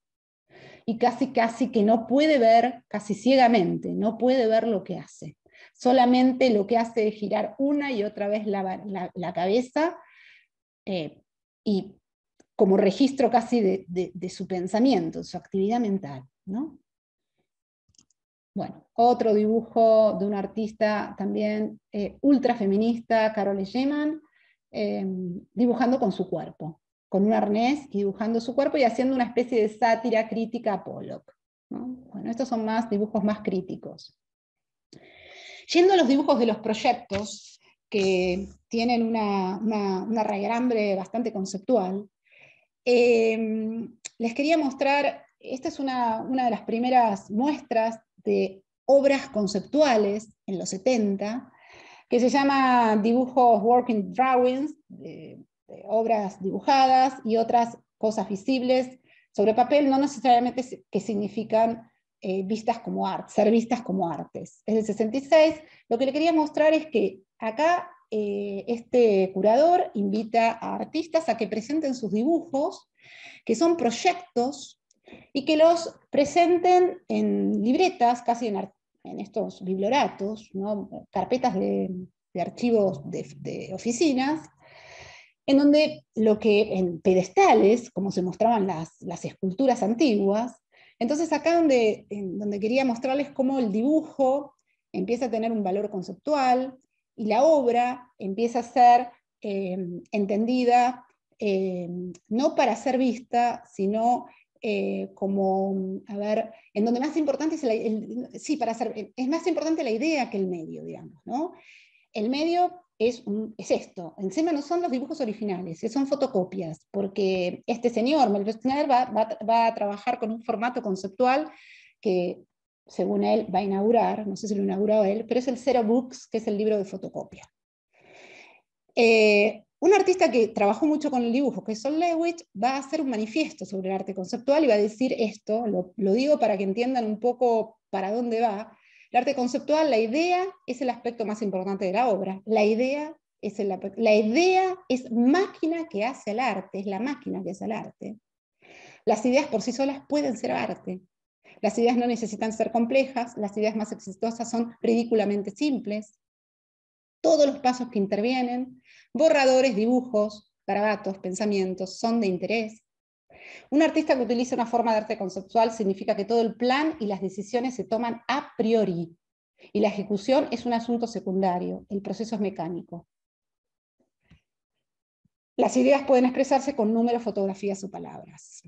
y casi que no puede ver, casi ciegamente, no puede ver lo que hace. Solamente lo que hace es girar una y otra vez la cabeza, y como registro casi de su pensamiento, de su actividad mental, ¿no? Bueno, otro dibujo de una artista también ultra feminista, Carole Sheman, dibujando con su cuerpo, con un arnés y dibujando su cuerpo y haciendo una especie de sátira crítica a Pollock, ¿no? Bueno, estos son dibujos más críticos. Yendo a los dibujos de los proyectos, que tienen una raigambre bastante conceptual, les quería mostrar, esta es una de las primeras muestras de obras conceptuales en los 70, que se llama Dibujos Working Drawings, de obras dibujadas y otras cosas visibles sobre papel, no necesariamente que significan vistas como arte, ser vistas como artes. Es del 66. Lo que le quería mostrar es que acá este curador invita a artistas a que presenten sus dibujos, que son proyectos, y que los presenten en libretas, casi en estos biblioratos, ¿no? Carpetas de archivos de oficinas, en donde en pedestales, como se mostraban las esculturas antiguas. Entonces acá donde quería mostrarles cómo el dibujo empieza a tener un valor conceptual, y la obra empieza a ser entendida no para ser vista, sino como, a ver, en donde más importante es es más importante la idea que el medio, digamos, ¿no? El medio es esto, encima no son los dibujos originales, son fotocopias, porque este señor, Melville Snyder, va a trabajar con un formato conceptual que, según él, va a inaugurar, no sé si lo inauguró él, pero es el Zero Books, que es el libro de fotocopia. Un artista que trabajó mucho con el dibujo, que es Sol Lewis, va a hacer un manifiesto sobre el arte conceptual y va a decir esto, lo digo para que entiendan un poco para dónde va. El arte conceptual, la idea es el aspecto más importante de la obra. La idea es máquina que hace el arte, es la máquina que hace el arte. Las ideas por sí solas pueden ser arte. Las ideas no necesitan ser complejas, las ideas más exitosas son ridículamente simples. Todos los pasos que intervienen, borradores, dibujos, garabatos, pensamientos, son de interés. Un artista que utiliza una forma de arte conceptual significa que todo el plan y las decisiones se toman a priori, y la ejecución es un asunto secundario, el proceso es mecánico. Las ideas pueden expresarse con números, fotografías o palabras.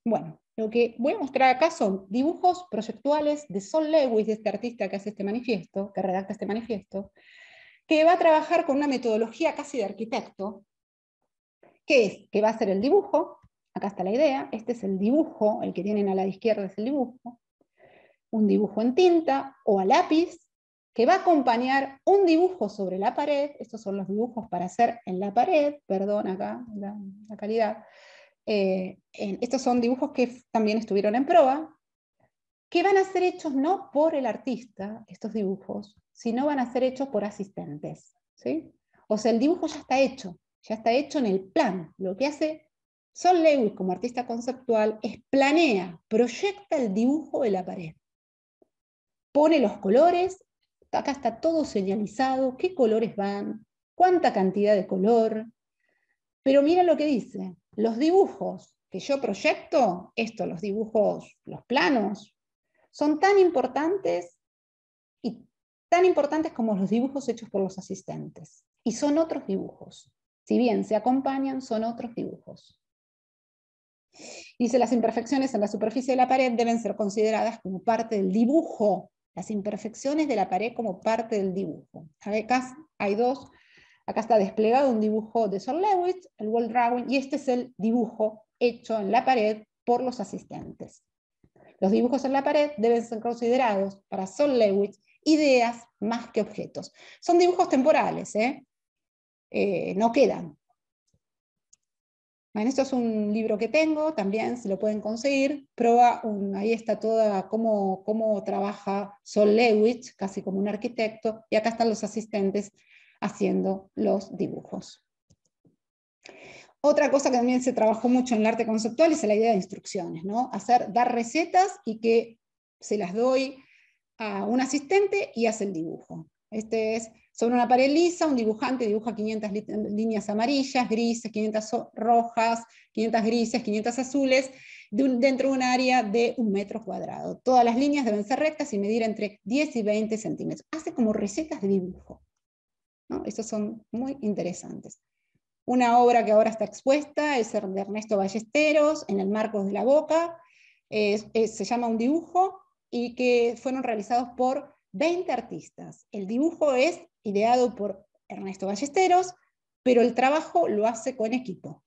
Bueno, lo que voy a mostrar acá son dibujos proyectuales de Sol Lewis, de este artista que hace este manifiesto, que redacta este manifiesto, que va a trabajar con una metodología casi de arquitecto, que va a ser el dibujo, acá está la idea, este es el dibujo, el que tienen a la izquierda es el dibujo, un dibujo en tinta o a lápiz, que va a acompañar un dibujo sobre la pared. Estos son los dibujos para hacer en la pared, perdón acá la calidad. Estos son dibujos que también estuvieron en prueba, que van a ser hechos no por el artista, estos dibujos, sino van a ser hechos por asistentes, ¿sí? O sea, el dibujo ya está hecho en el plan. Lo que hace Sol Lewis como artista conceptual es planea, proyecta el dibujo de la pared. Pone los colores, acá está todo señalizado, qué colores van, cuánta cantidad de color, pero mira lo que dice, los dibujos que yo proyecto, los dibujos, los planos, son tan importantes como los dibujos hechos por los asistentes. Y son otros dibujos. Si bien se acompañan, son otros dibujos. Dice, las imperfecciones en la superficie de la pared deben ser consideradas como parte del dibujo. Las imperfecciones de la pared como parte del dibujo. Acá hay dos. Acá está desplegado un dibujo de Sol Lewis, el wall drawing, y este es el dibujo hecho en la pared por los asistentes. Los dibujos en la pared deben ser considerados para Sol Lewis ideas más que objetos. Son dibujos temporales, no quedan. Bueno, esto es un libro que tengo, también si lo pueden conseguir. Ahí está toda cómo trabaja Sol Lewis, casi como un arquitecto, y acá están los asistentes haciendo los dibujos. Otra cosa que también se trabajó mucho en el arte conceptual es la idea de instrucciones, ¿no? Dar recetas y que se las doy a un asistente y hace el dibujo. Este es sobre una pared lisa, un dibujante dibuja 500 líneas amarillas, grises, 500 rojas, 500 grises, 500 azules, dentro de un área de 1 metro cuadrado. Todas las líneas deben ser rectas y medir entre 10 y 20 centímetros. Hace como recetas de dibujo, ¿no? Estos son muy interesantes. Una obra que ahora está expuesta es de Ernesto Ballesteros, en el Marcos de la Boca. Se llama Un dibujo, y que fueron realizados por 20 artistas. El dibujo es ideado por Ernesto Ballesteros, pero el trabajo lo hace con equipo.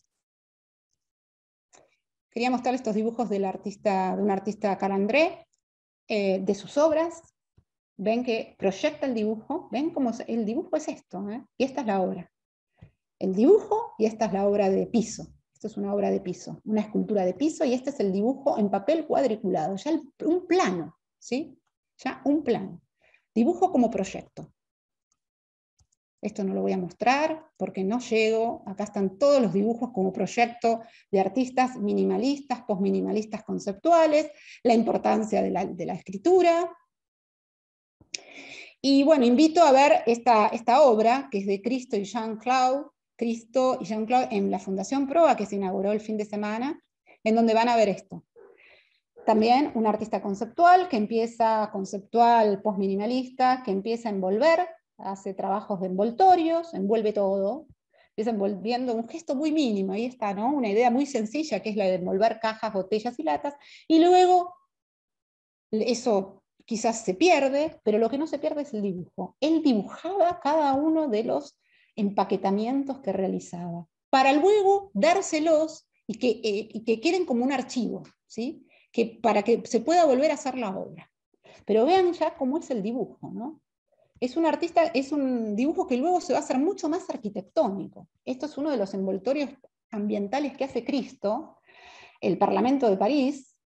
Quería mostrar estos dibujos de un artista Carl André, de sus obras. Ven que proyecta el dibujo, ven cómo el dibujo es esto, y esta es la obra. El dibujo, y esta es la obra de piso. Esto es una obra de piso, una escultura de piso, y este es el dibujo en papel cuadriculado, ya un plano, ¿sí? Ya un plano. Dibujo como proyecto. Esto no lo voy a mostrar porque no llego. Acá están todos los dibujos como proyecto de artistas minimalistas, postminimalistas conceptuales, la importancia de la escritura. Y bueno, invito a ver esta obra, que es de Cristo y Jean-Claude, en la Fundación Proa, que se inauguró el fin de semana, en donde van a ver esto. También un artista conceptual, conceptual postminimalista, que empieza a envolver, hace trabajos de envoltorios, envuelve todo, empieza envolviendo un gesto muy mínimo, ahí está, ¿no? Una idea muy sencilla, que es la de envolver cajas, botellas y latas, y luego eso quizás se pierde, pero lo que no se pierde es el dibujo. Él dibujaba cada uno de los empaquetamientos que realizaba, para luego dárselos y que queden como un archivo, ¿sí? Para que se pueda volver a hacer la obra. Pero vean ya cómo es el dibujo, ¿no? Es un dibujo que luego se va a hacer mucho más arquitectónico. Esto es uno de los envoltorios ambientales que hace Cristo, el Parlamento de París.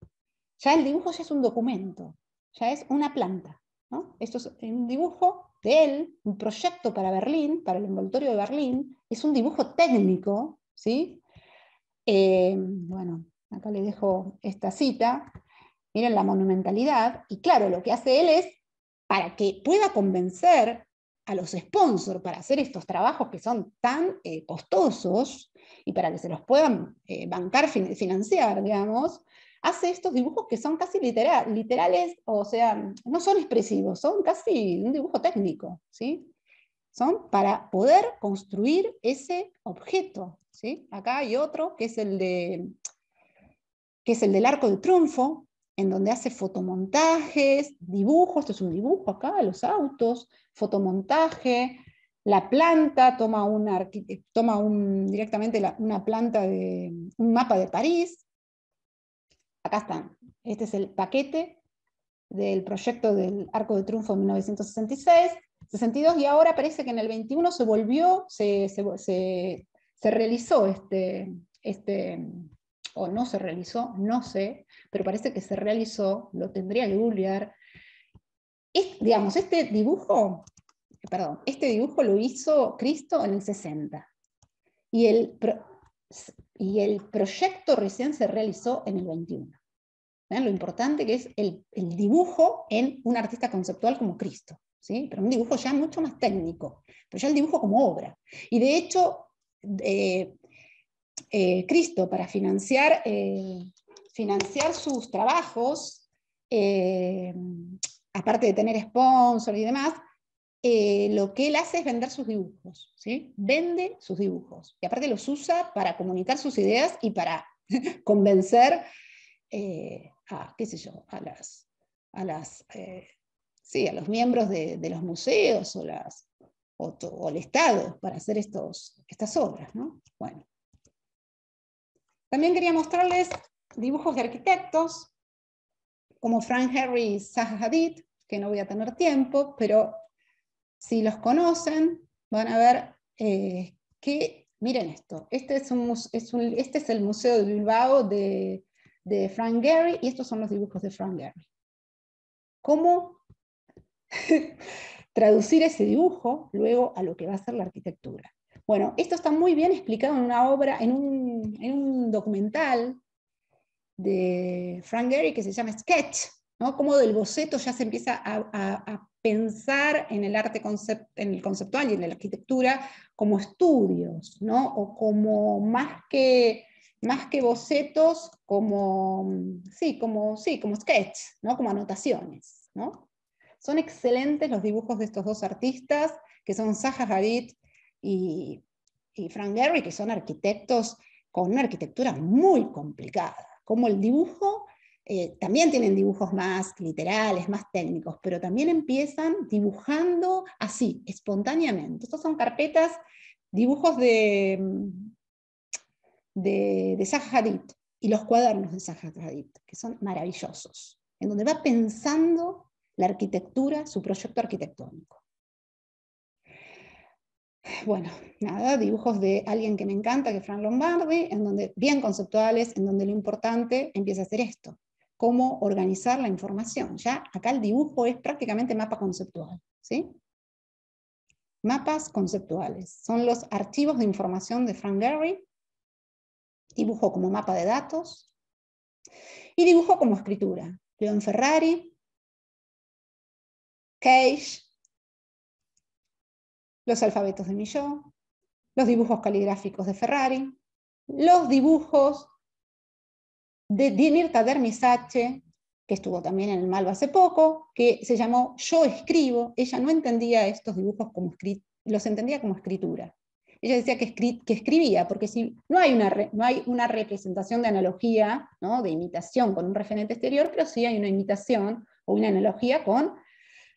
Ya el dibujo ya es un documento, ya es una planta, ¿no? Esto es un dibujo de él, un proyecto para Berlín, para el envoltorio de Berlín, es un dibujo técnico, ¿sí? Bueno, acá les dejo esta cita, miren la monumentalidad, y claro, lo que hace él es, para que pueda convencer a los sponsors para hacer estos trabajos que son tan costosos, y para que se los puedan bancar, financiar, digamos, hace estos dibujos que son casi literales, o sea, no son expresivos, son casi un dibujo técnico, ¿sí? Son para poder construir ese objeto, ¿sí? Acá hay otro que es el del Arco de Triunfo, en donde hace fotomontajes, dibujos, esto es un dibujo acá, los autos, fotomontaje, La planta toma, directamente una planta de un mapa de París. Acá están. Este es el paquete del proyecto del Arco de Triunfo en 1966, 62, y ahora parece que en el 21 se volvió, se realizó o no se realizó, no sé, pero parece que se realizó, lo tendría que googlear. Digamos, este dibujo lo hizo Cristo en el 60, y el proyecto recién se realizó en el 21. ¿Ven lo importante que es el dibujo en un artista conceptual como Cristo? ¿Sí? Pero un dibujo ya mucho más técnico, pero ya el dibujo como obra. Y de hecho, Cristo, para financiar sus trabajos, aparte de tener sponsor y demás, lo que él hace es vender sus dibujos, ¿sí? Vende sus dibujos, y aparte los usa para comunicar sus ideas y para convencer qué sé yo, a los miembros de los museos o el Estado para hacer estas obras, ¿no? Bueno. También quería mostrarles dibujos de arquitectos, como Frank Gehry y Zaha Hadid, que no voy a tener tiempo, pero si los conocen, van a ver que, miren esto, este es el Museo de Bilbao de Frank Gehry, y estos son los dibujos de Frank Gehry. ¿Cómo traducir ese dibujo luego a lo que va a ser la arquitectura? Bueno, esto está muy bien explicado en una obra, en un documental de Frank Gehry que se llama Sketch, ¿no? Cómo del boceto ya se empieza a pensar en el arte en el conceptual y en la arquitectura como estudios, ¿no? O como más que bocetos, como sketch, ¿no? Como anotaciones, ¿no? Son excelentes los dibujos de estos dos artistas, que son Zaha Hadid y Frank Gehry, que son arquitectos con una arquitectura muy complicada. Como el dibujo, también tienen dibujos más literales, más técnicos, pero también empiezan dibujando así, espontáneamente. Estas son carpetas, dibujos de Zaha Hadid, y los cuadernos de Zaha Hadid, que son maravillosos, en donde va pensando la arquitectura, su proyecto arquitectónico. Bueno, nada, dibujos de alguien que me encanta, que es Frank Lombardi, en donde, bien conceptuales, en donde lo importante empieza a ser esto, cómo organizar la información. Ya acá el dibujo es prácticamente mapa conceptual, ¿sí? Mapas conceptuales. Son los archivos de información de Frank Gehry, dibujo como mapa de datos, y dibujo como escritura. Leon Ferrari, Cage, los alfabetos de Millot, los dibujos caligráficos de Ferrari, los dibujos de Dimirta Dermisace, que estuvo también en el Malva hace poco, que se llamó Yo escribo. Ella no entendía estos dibujos como los entendía como escritura. Ella decía que escribía, porque si no hay una representación de analogía, ¿no? De imitación con un referente exterior, pero sí hay una imitación o una analogía con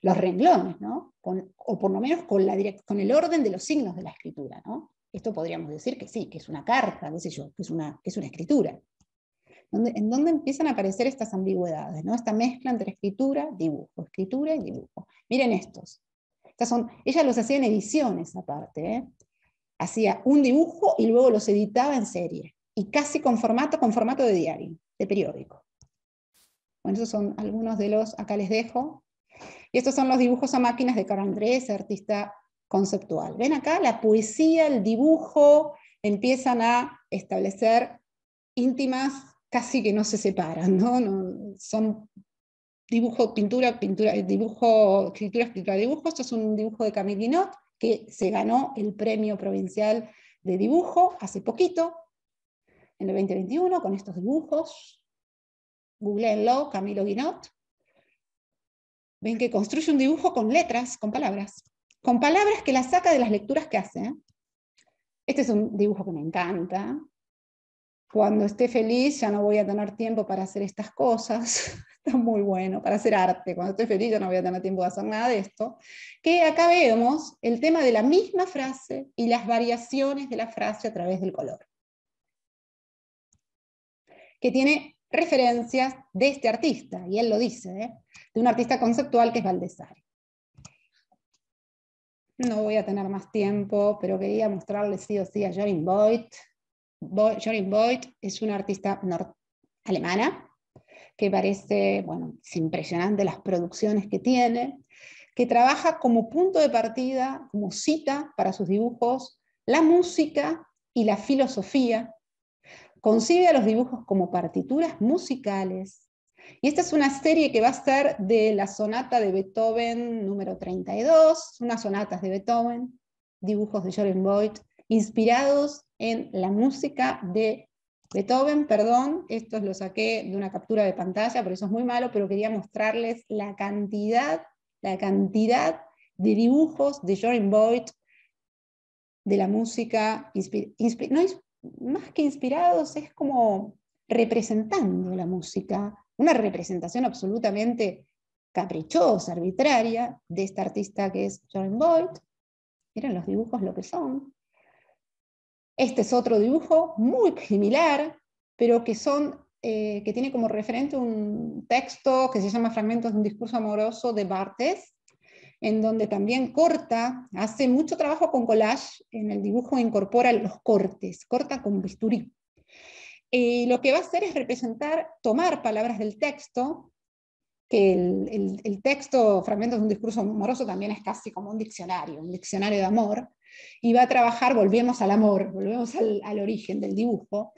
los renglones, ¿no? O por lo menos con el orden de los signos de la escritura, ¿no? Esto podríamos decir que sí, que es una carta, qué sé yo, que es una escritura. En donde empiezan a aparecer estas ambigüedades, ¿no? Esta mezcla entre escritura y dibujo. Miren estos. Ella los hacía en ediciones aparte, ¿eh? Hacía un dibujo y luego los editaba en serie, y casi con formato de diario, de periódico. Bueno, esos son algunos de los, acá les dejo. Y estos son los dibujos a máquinas de Carl Andrés, artista conceptual. ¿Ven acá? La poesía, el dibujo, empiezan a establecer íntimas casi que no se separan, ¿no? Son dibujo, pintura, dibujo, escritura, dibujo. Esto es un dibujo de Camille Guinot, que se ganó el premio provincial de dibujo hace poquito, en el 2021, con estos dibujos. Googleenlo, Camilo Guinot. Ven que construye un dibujo con letras, con palabras que las saca de las lecturas que hace. Este es un dibujo que me encanta, cuando esté feliz ya no voy a tener tiempo para hacer estas cosas. Está muy bueno, para hacer arte. Cuando esté feliz ya no voy a tener tiempo de hacer nada de esto. Que acá vemos el tema de la misma frase y las variaciones de la frase a través del color. Que tiene referencias de este artista, y él lo dice, de un artista conceptual que es Baldessari. No voy a tener más tiempo, pero quería mostrarles sí o sí a Jorin Voigt. Jorin Voigt es una artista alemana, que parece, bueno, es impresionante las producciones que tiene, que trabaja como punto de partida, como cita para sus dibujos, la música y la filosofía. Concibe a los dibujos como partituras musicales. Y esta es una serie que va a ser de la sonata de Beethoven número 32, unas sonatas de Beethoven, dibujos de Jorin Voigt, inspirados en la música de Beethoven, perdón, estos lo saqué de una captura de pantalla, por eso es muy malo, pero quería mostrarles la cantidad de dibujos de Jorin Voigt, de la música, no es más que inspirados, es como representando la música, una representación absolutamente caprichosa, arbitraria, de esta artista que es Jorin Voigt. Miren los dibujos lo que son. Este es otro dibujo muy similar, pero que tiene como referente un texto que se llama Fragmentos de un discurso amoroso de Barthes, en donde también corta, hace mucho trabajo con collage, en el dibujo incorpora los cortes, corta con bisturí. Lo que va a hacer es representar, tomar palabras del texto, que el texto, Fragmentos de un discurso amoroso, también es casi como un diccionario de amor, y va a trabajar, volvemos al amor, volvemos al origen del dibujo,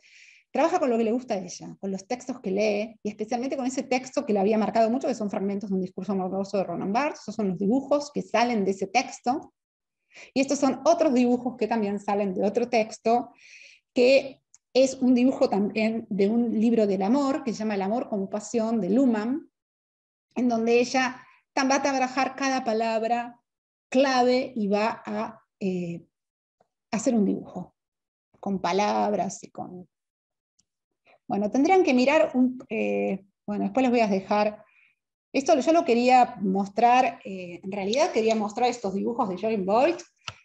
trabaja con lo que le gusta a ella, con los textos que lee, y especialmente con ese texto que le había marcado mucho, que son Fragmentos de un discurso amoroso de Roland Barthes. Esos son los dibujos que salen de ese texto, y estos son otros dibujos que también salen de otro texto, que es un dibujo también de un libro del amor, que se llama El amor como pasión, de Luhmann, en donde ella va a trabajar cada palabra clave y va a hacer un dibujo, con palabras y con... Bueno, tendrían que mirar, bueno, después les voy a dejar, esto yo lo quería mostrar, en realidad quería mostrar estos dibujos de Jorin Voigt,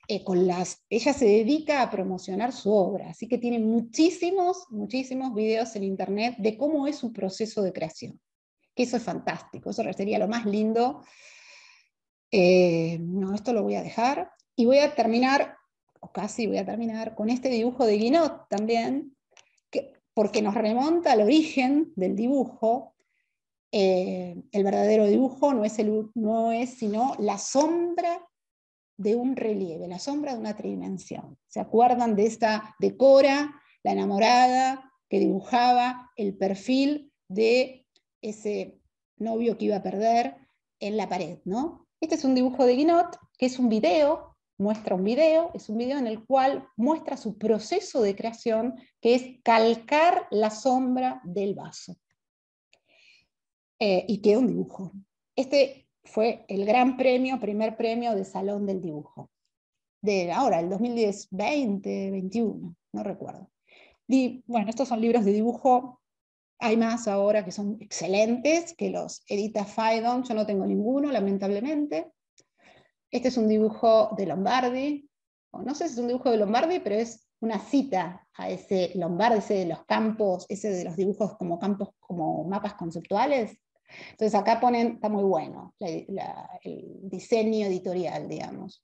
ella se dedica a promocionar su obra, así que tiene muchísimos videos en internet de cómo es su proceso de creación, que eso es fantástico, eso sería lo más lindo. No, esto lo voy a dejar, y voy a terminar, o casi voy a terminar, con este dibujo de Guinot también, porque nos remonta al origen del dibujo. El verdadero dibujo no es sino la sombra de un relieve, la sombra de una tridimensión. ¿Se acuerdan de Cora, la enamorada, que dibujaba el perfil de ese novio que iba a perder en la pared, ¿no? Este es un dibujo de Guinot, que es un video, muestra un video, es un video en el cual muestra su proceso de creación, que es calcar la sombra del vaso. Y queda un dibujo. Este fue el gran premio, primer premio de Salón del Dibujo. De ahora, el 2010, 20, 21, no recuerdo. Y bueno, estos son libros de dibujo. Hay más ahora que son excelentes, que los edita Phaidon. Yo no tengo ninguno, lamentablemente. Este es un dibujo de Lombardi. No sé si es un dibujo de Lombardi, pero es una cita a ese Lombardi, ese de los campos, ese de los dibujos como campos, como mapas conceptuales. Entonces acá ponen, está muy bueno, el diseño editorial, digamos.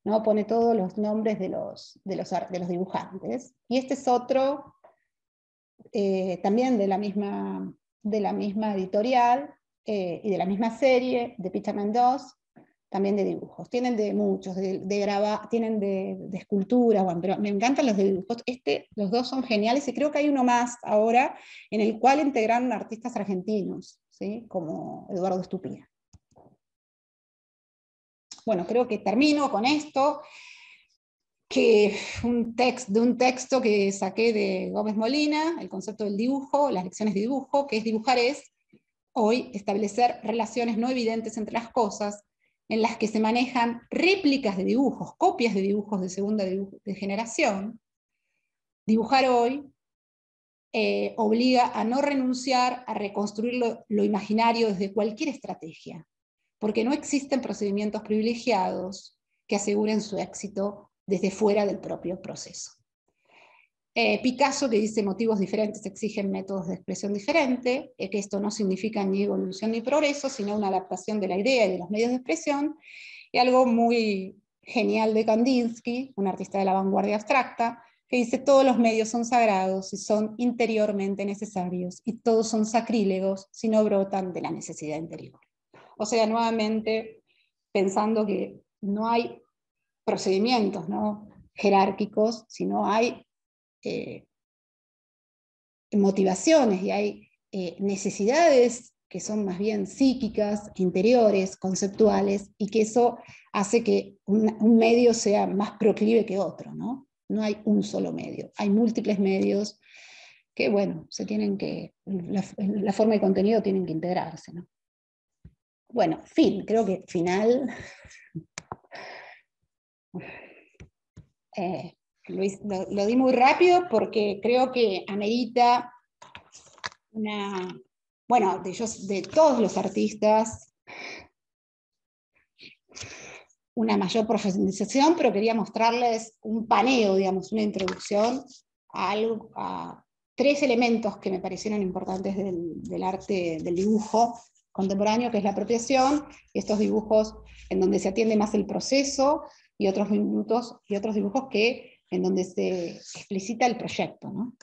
¿No? Pone todos los nombres de los dibujantes. Y este es otro, también de la misma editorial y de la misma serie, de Peterman 2, también de dibujos. Tienen de muchos, tienen de escultura, bueno, pero me encantan los de dibujos. Los dos son geniales, y creo que hay uno más ahora en el cual integraron artistas argentinos, ¿sí? Como Eduardo Estupía. Bueno, creo que termino con esto, que de un texto que saqué de Gómez Molina, el concepto del dibujo, las lecciones de dibujo, que es dibujar es, hoy, establecer relaciones no evidentes entre las cosas, en las que se manejan réplicas de dibujos, copias de dibujos de segunda de generación. Dibujar hoy obliga a no renunciar a reconstruir lo imaginario desde cualquier estrategia, porque no existen procedimientos privilegiados que aseguren su éxito desde fuera del propio proceso. Picasso, que dice motivos diferentes exigen métodos de expresión diferentes, que esto no significa ni evolución ni progreso, sino una adaptación de la idea y de los medios de expresión, y algo muy genial de Kandinsky, un artista de la vanguardia abstracta, que dice todos los medios son sagrados y son interiormente necesarios, y todos son sacrílegos si no brotan de la necesidad interior. O sea, nuevamente, pensando que no hay procedimientos, ¿no?, jerárquicos, sino hay motivaciones y hay necesidades que son más bien psíquicas, interiores, conceptuales, y que eso hace que un medio sea más proclive que otro, ¿no? No hay un solo medio, hay múltiples medios que, bueno, se tienen que, la forma de contenido tienen que integrarse, ¿no? Bueno, fin, creo que final. Luis, lo di muy rápido porque creo que amerita bueno, de todos los artistas, una mayor profesionalización, pero quería mostrarles un paneo, digamos, una introducción a 3 elementos que me parecieron importantes del arte del dibujo contemporáneo, que es la apropiación, y estos dibujos en donde se atiende más el proceso, y otros dibujos en donde se explicita el proyecto, ¿no?